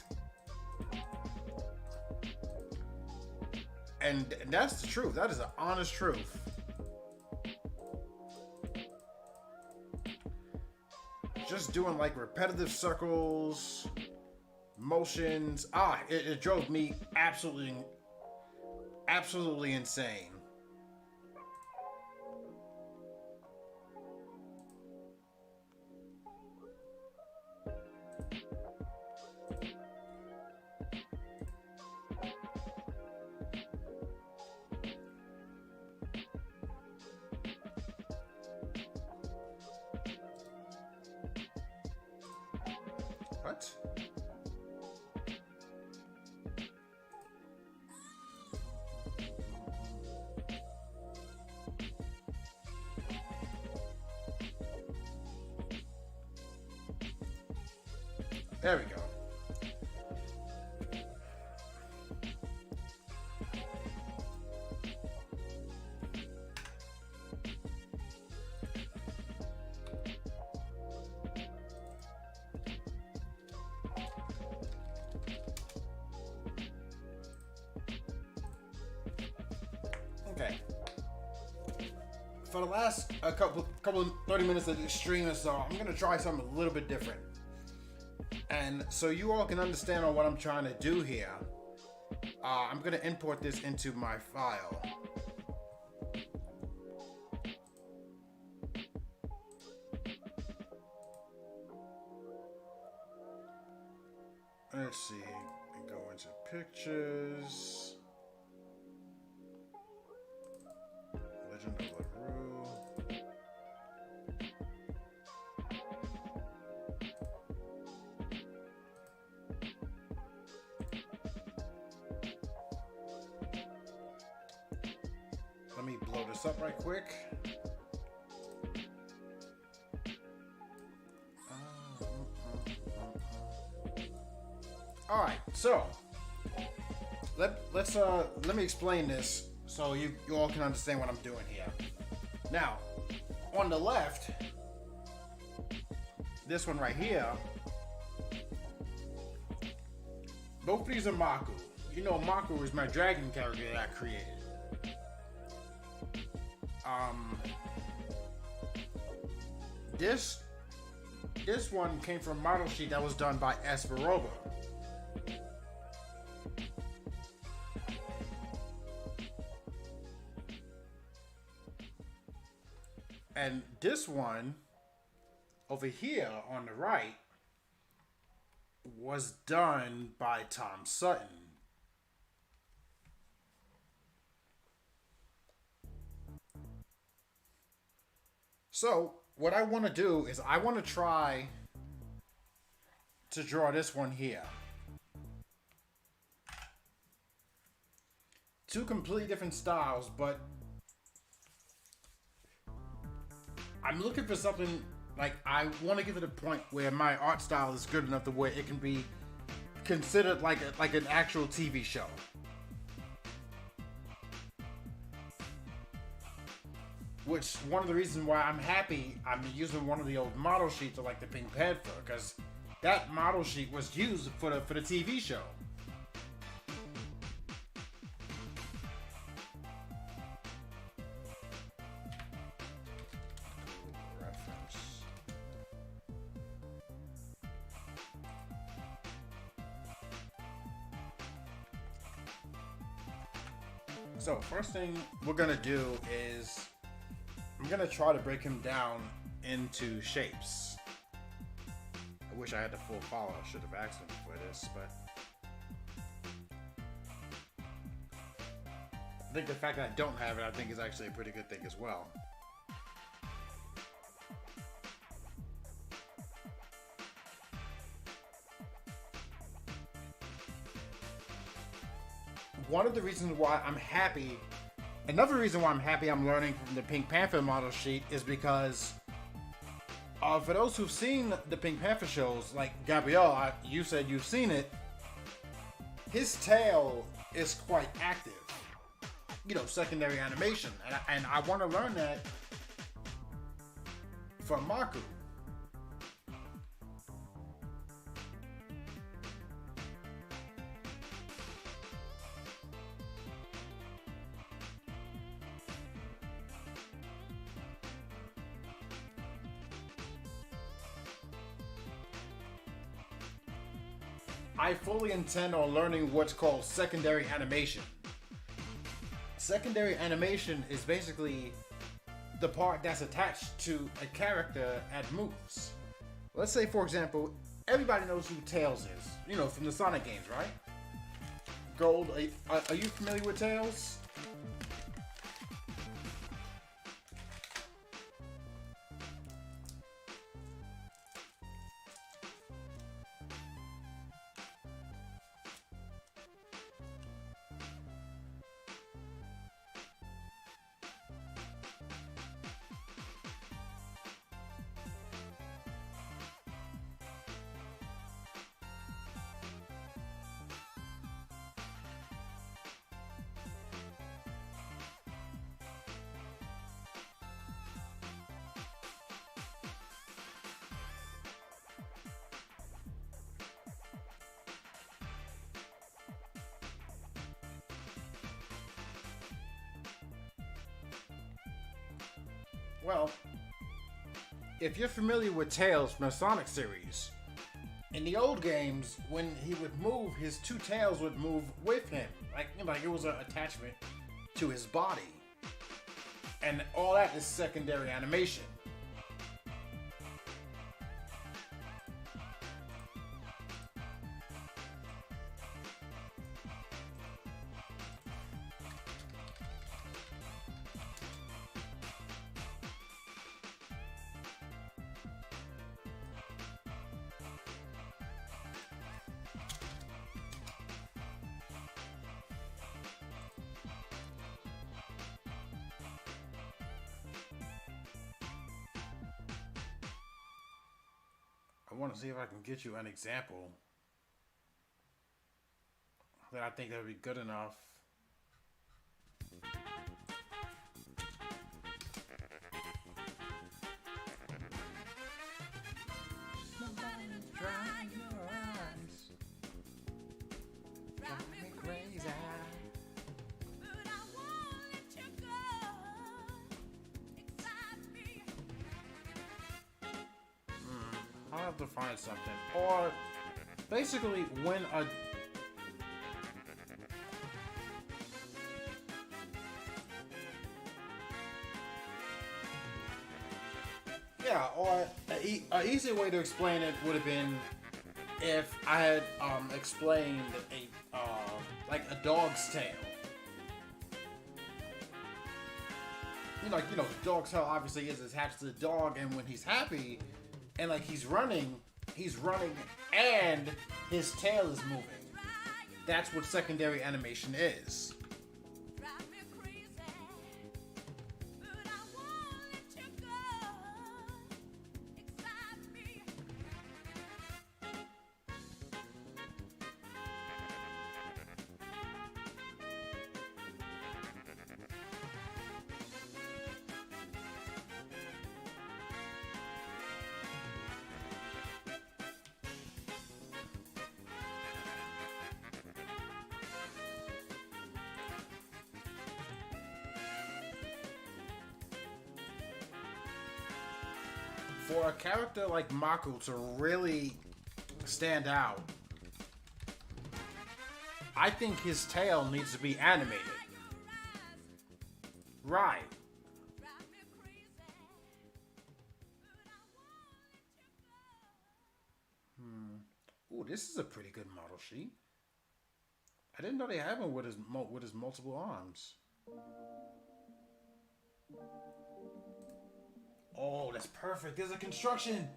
Speaker 1: And that's the truth. That is an honest truth. Just doing like repetitive circles, motions. It drove me absolutely insane. What? There we go. for the last couple 30 minutes of the stream or so, I'm gonna try something a little bit different. And so you all can understand on what I'm trying to do here, I'm gonna import this into my file. Let's see, go into pictures. Legend of LaRue. Let me blow this up right quick. All right, so let me explain this so you all can understand what I'm doing here. Now, on the left, this one right here, both of these are Maku. You know, Maku is my dragon character that I created. This one came from a model sheet that was done by Esperoba. And this one over here on the right was done by Tom Sutton. So what I want to do is I want to try to draw this one here. Two completely different styles, but I'm looking for something like I want to get to the point where my art style is good enough to where it can be considered like an actual TV show. Which one of the reasons why I'm happy I'm using one of the old model sheets of like the Pink Panther, because that model sheet was used for the TV show. So first thing we're gonna do is I'm gonna try to break him down into shapes. I wish I had the full follow. I should have asked him for this, but I think the fact that I don't have it, I think is actually a pretty good thing as well. One of the reasons why I'm happy, another reason why I'm happy I'm learning from the Pink Panther model sheet is because for those who've seen the Pink Panther shows, like Gabrielle, you said you've seen it, his tail is quite active. You know, secondary animation. And I want to learn that from Maku. I fully intend on learning what's called secondary animation. Secondary animation is basically the part that's attached to a character and moves. Let's say, for example, everybody knows who Tails is. You know, from the Sonic games, right? Gold, are you familiar with Tails? Well, if you're familiar with Tails from the Sonic series, in the old games, when he would move, his two tails would move with him. Like it was an attachment to his body. And all that is secondary animation. I want to see if I can get you an example that I think that would be good enough. I'll have to find something. Or basically when a or an easy way to explain it would have been if I had explained a like a dog's tail. The dog's tail obviously is attached to the dog, and when he's happy and like he's running and his tail is moving. That's what secondary animation is. For a character like Mako to really stand out, I think his tail needs to be animated. Right. Ooh, this is a pretty good model sheet. I didn't know they had one with his multiple arms. Oh, that's perfect. There's a construction.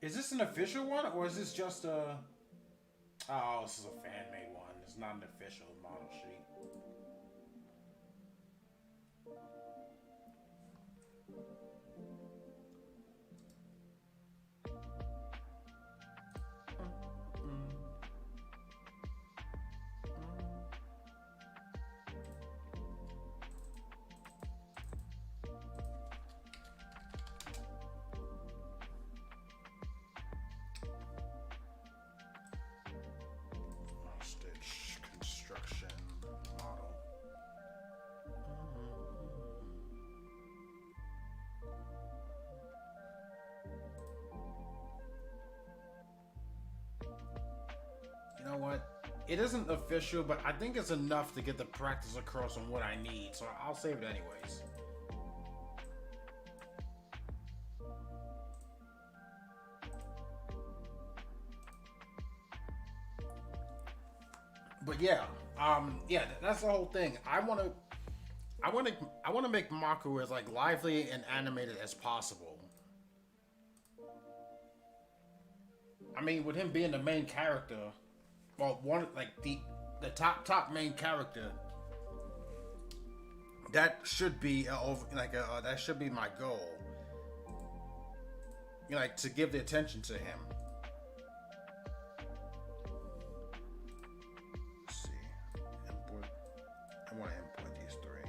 Speaker 1: Is this an official one, or is this just a... Oh, this is a fan-made one. It's not an official model sheet. Stitch construction model. You know what? It isn't official, but I think it's enough to get the practice across on what I need, so I'll save it anyways. But yeah, that's the whole thing. I want to make Mako as like lively and animated as possible. I mean, with him being the main character, well, the top main character, that should be that should be my goal. Like to give the attention to him. I want to import these three.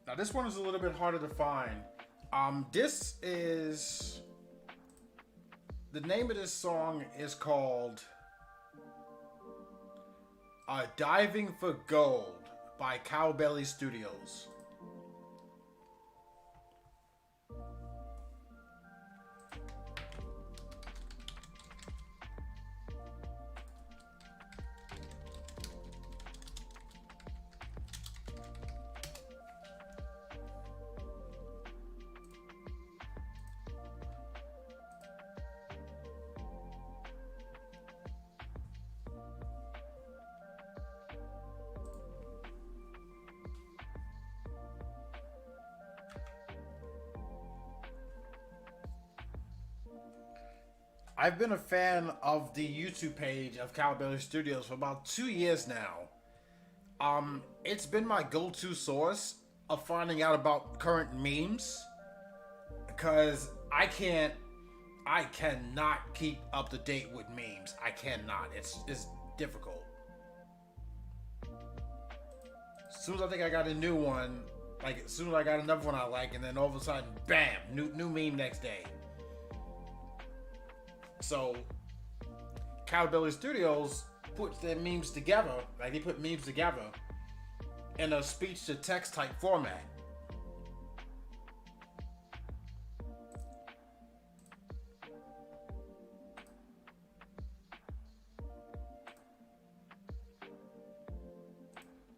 Speaker 1: Now this one is a little bit harder to find. This is the name of this song is called "Diving for Gold" by Cowbelly Studios. I've been a fan of the YouTube page of Cowbelly Studios for about 2 years now. It's been my go-to source of finding out about current memes because I cannot keep up to date with memes. I cannot. It's difficult. As soon as I think I got a new one, like as soon as I got another one I like, and then all of a sudden, bam, new meme next day. So, Cowbelly Studios puts their memes together, like they put memes together in a speech-to-text type format.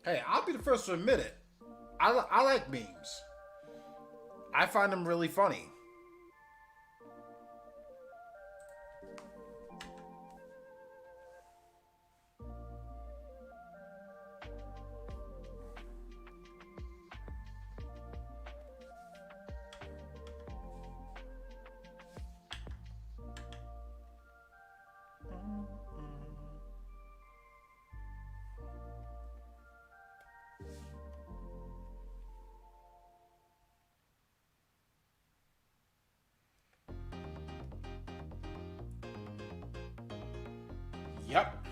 Speaker 1: Hey, I'll be the first to admit it. I like memes. I find them really funny. Yep.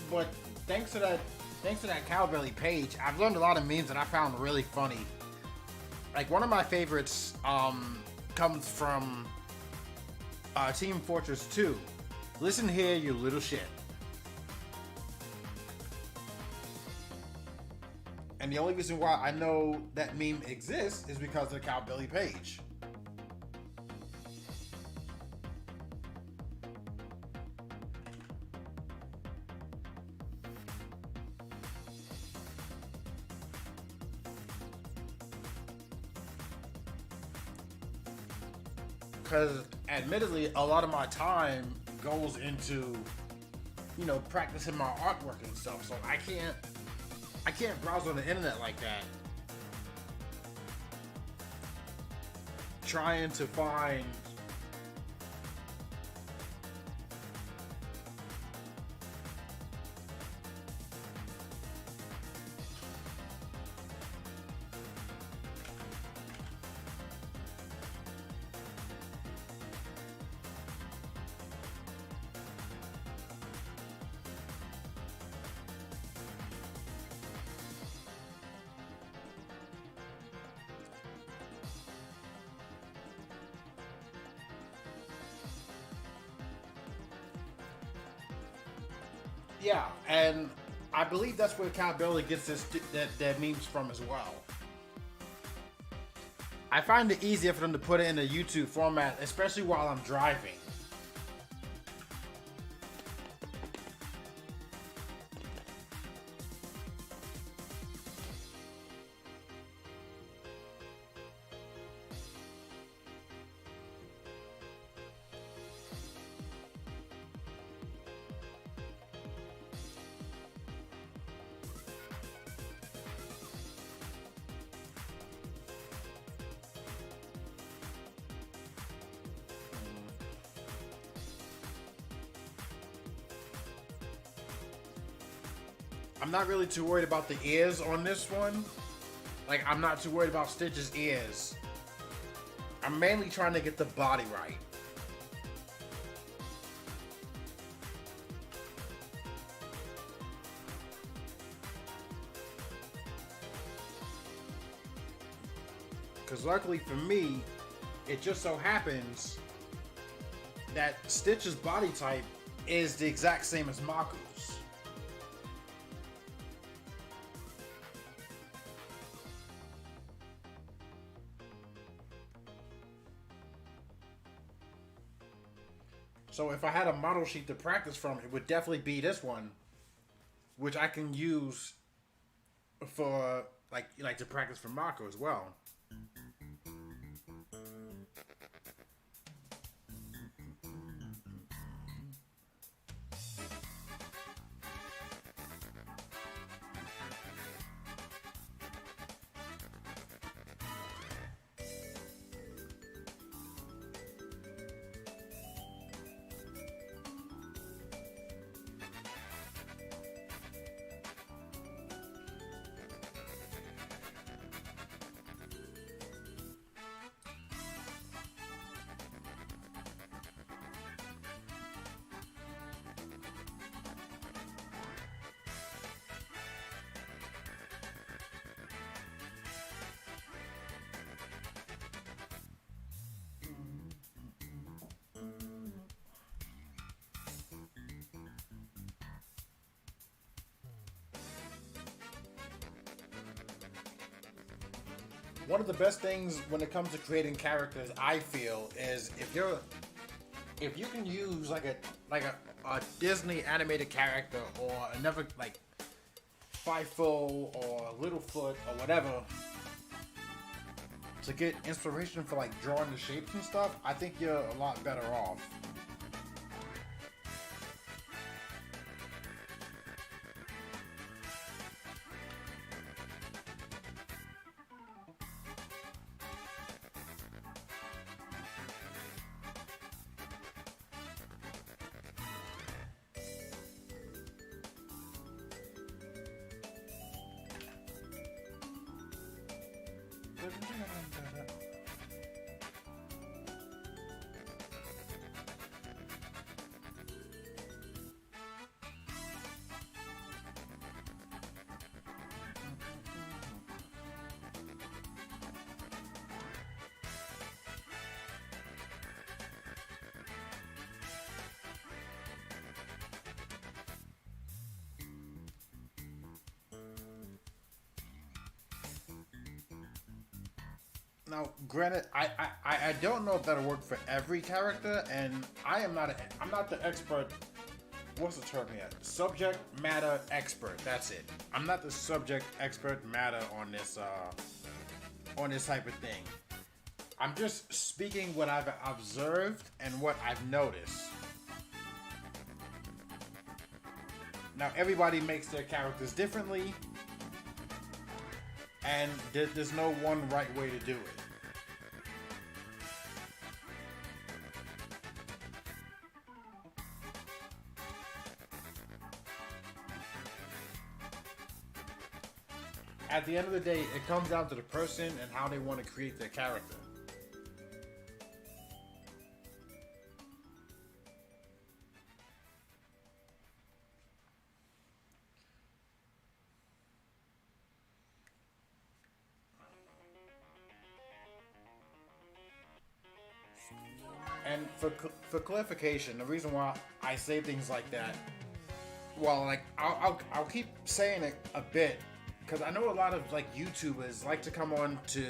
Speaker 1: But thanks to that Cowbelly page, I've learned a lot of memes that I found really funny. Like one of my favorites comes from Team Fortress 2. Listen here, you little shit. And the only reason why I know that meme exists is because of the Cowbelly page. Because admittedly, a lot of my time goes into, practicing my artwork and stuff. So I can't browse on the internet like that, trying to find Yeah, and I believe that's where accountability gets this that memes from as well. I find it easier for them to put it in a YouTube format, especially while I'm driving. I'm not really too worried about the ears on this one. Like, I'm not too worried about Stitch's ears. I'm mainly trying to get the body right. Because luckily for me, it just so happens that Stitch's body type is the exact same as Maku's. So if I had a model sheet to practice from, it would definitely be this one, which I can use for like to practice for Mako as well. One of the best things when it comes to creating characters, I feel, is if you can use a Disney animated character or another like Fifo or Littlefoot or whatever to get inspiration for like drawing the shapes and stuff, I think you're a lot better off. Now, granted, I don't know if that'll work for every character, and I'm not the expert. What's the term here? Subject matter expert. That's it. I'm not the subject expert matter on this type of thing. I'm just speaking what I've observed and what I've noticed. Now, everybody makes their characters differently, and there's no one right way to do it. At the end of the day, it comes down to the person and how they want to create their character. And for clarification, the reason why I say things like that well, like I'll keep saying it a bit because I know a lot of like YouTubers like to come on to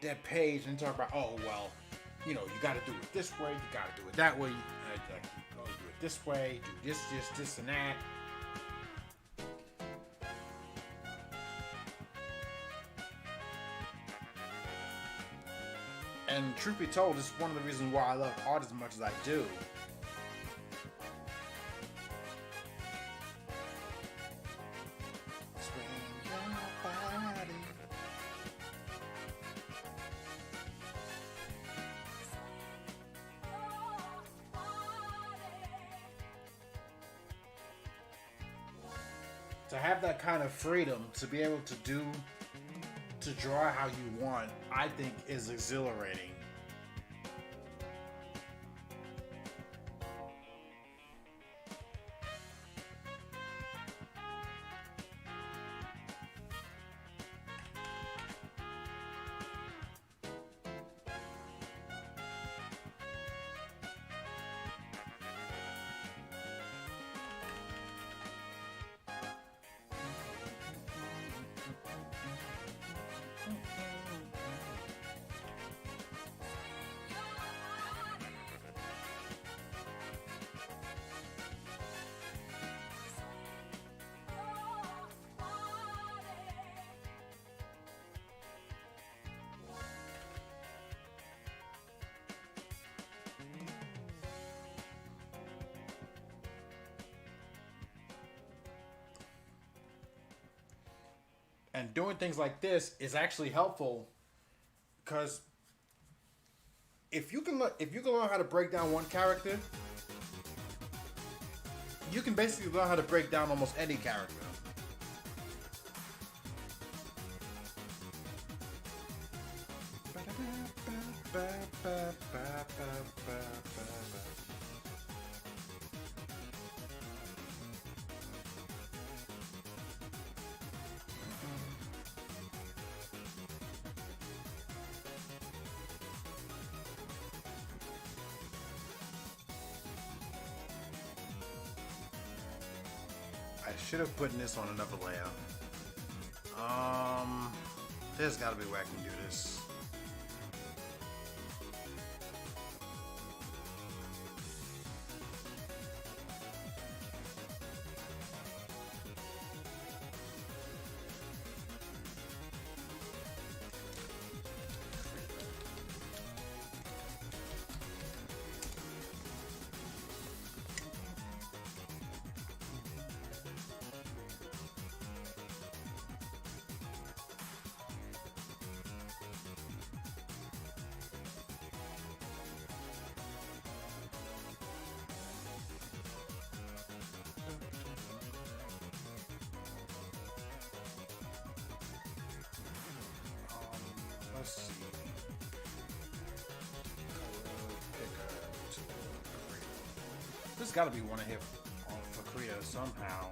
Speaker 1: their page and talk about, oh well, you know, you got to do it this way, you got to do it that way, like, oh, do it this way, do this, and that. And truth be told, it's one of the reasons why I love art as much as I do. To have that kind of freedom to be able to draw how you want, I think is exhilarating. And doing things like this is actually helpful because if you can learn how to break down one character, you can basically learn how to break down almost any character. I should have put this on another layer. There's gotta be a way I can do this. Let's see. There's got to be one I hit for Korea somehow.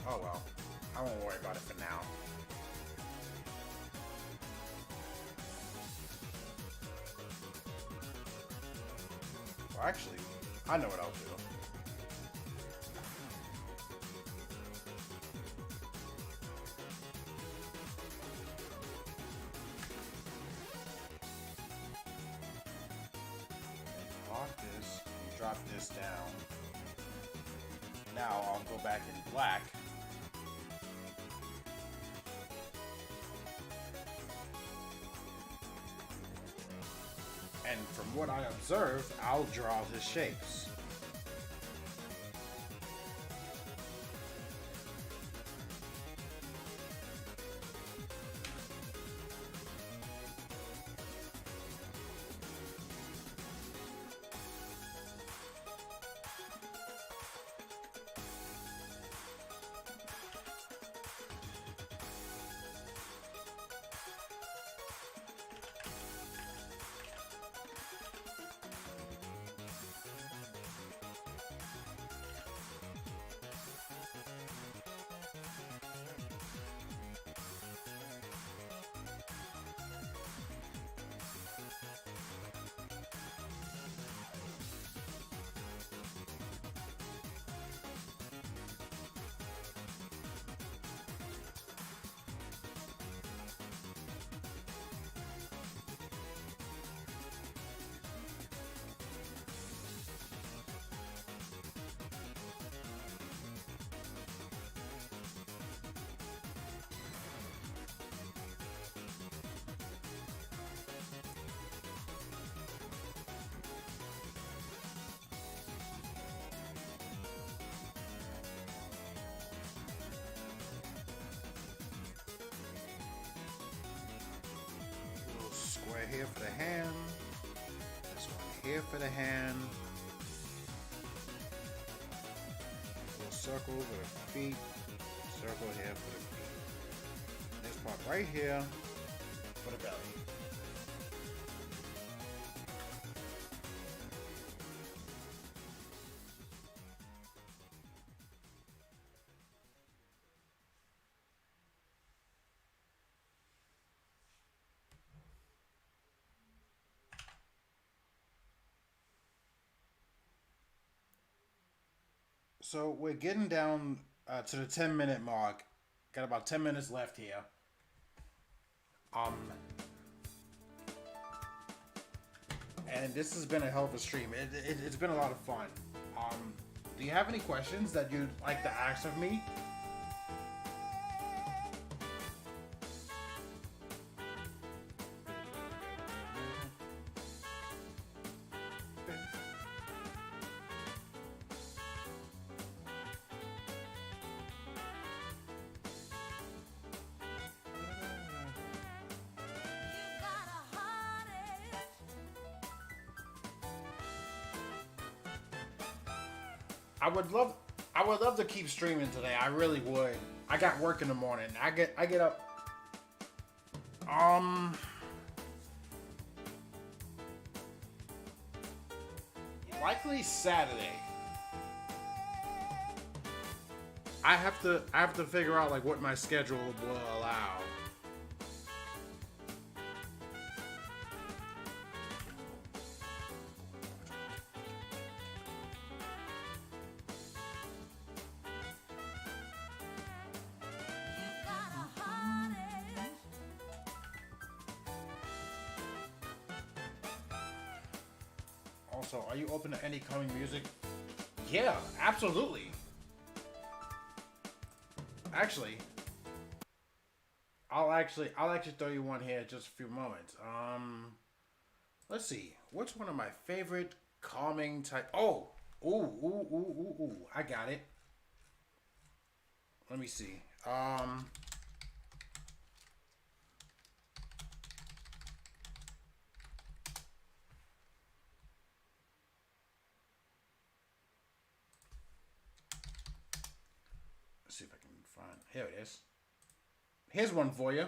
Speaker 1: Oh well, I won't worry about it for now. Well, actually, I know what I'll do. This and drop this down. Now I'll go back in black. And from what I observed, I'll draw his shapes. right here for the hand. This one here for the hand. Little circle with the feet. Circle here for the feet. This part right here for the belly. So we're getting down to the 10-minute mark. Got about 10 minutes left here. Um, and this has been a hell of a stream. It's been a lot of fun. Do you have any questions that you'd like to ask of me? I would love to keep streaming today. I really would. I got work in the morning. I get up likely Saturday. I have to figure out like what my schedule will allow. Also, are you open to any coming music? Yeah, absolutely. Actually, I'll actually throw you one here in just a few moments. Let's see. What's one of my favorite calming type? Oh, ooh. I got it. Let me see. See if I can find. Here it is. Here's one for you.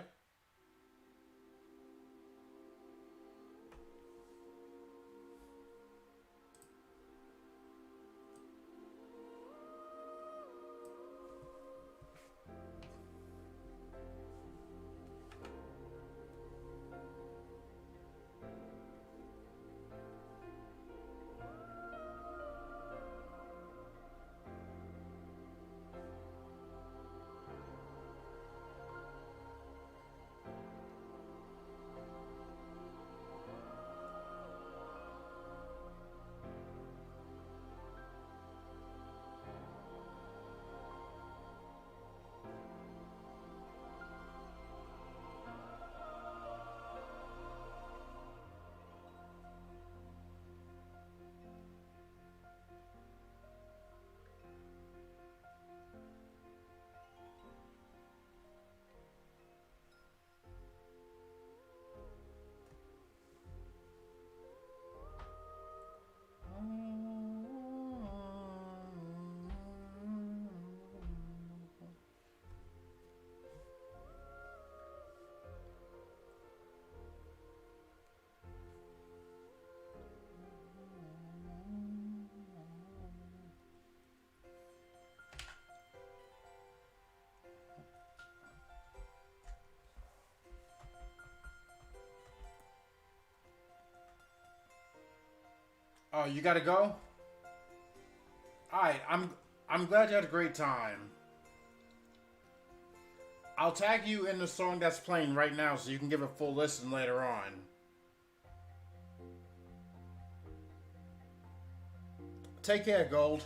Speaker 1: Oh, you gotta go? Alright, I'm glad you had a great time. I'll tag you in the song that's playing right now so you can give a full listen later on. Take care, Gold.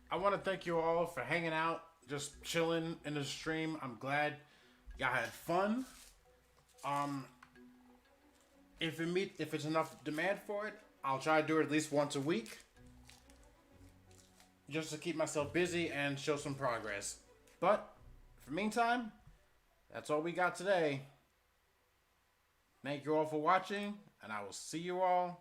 Speaker 1: I want to thank you all for hanging out, just chilling in the stream. I'm glad y'all had fun. Um, if it's enough demand for it, I'll try to do it at least once a week, just to keep myself busy and show some progress. But for the meantime, that's all we got today. Thank you all for watching, and I will see you all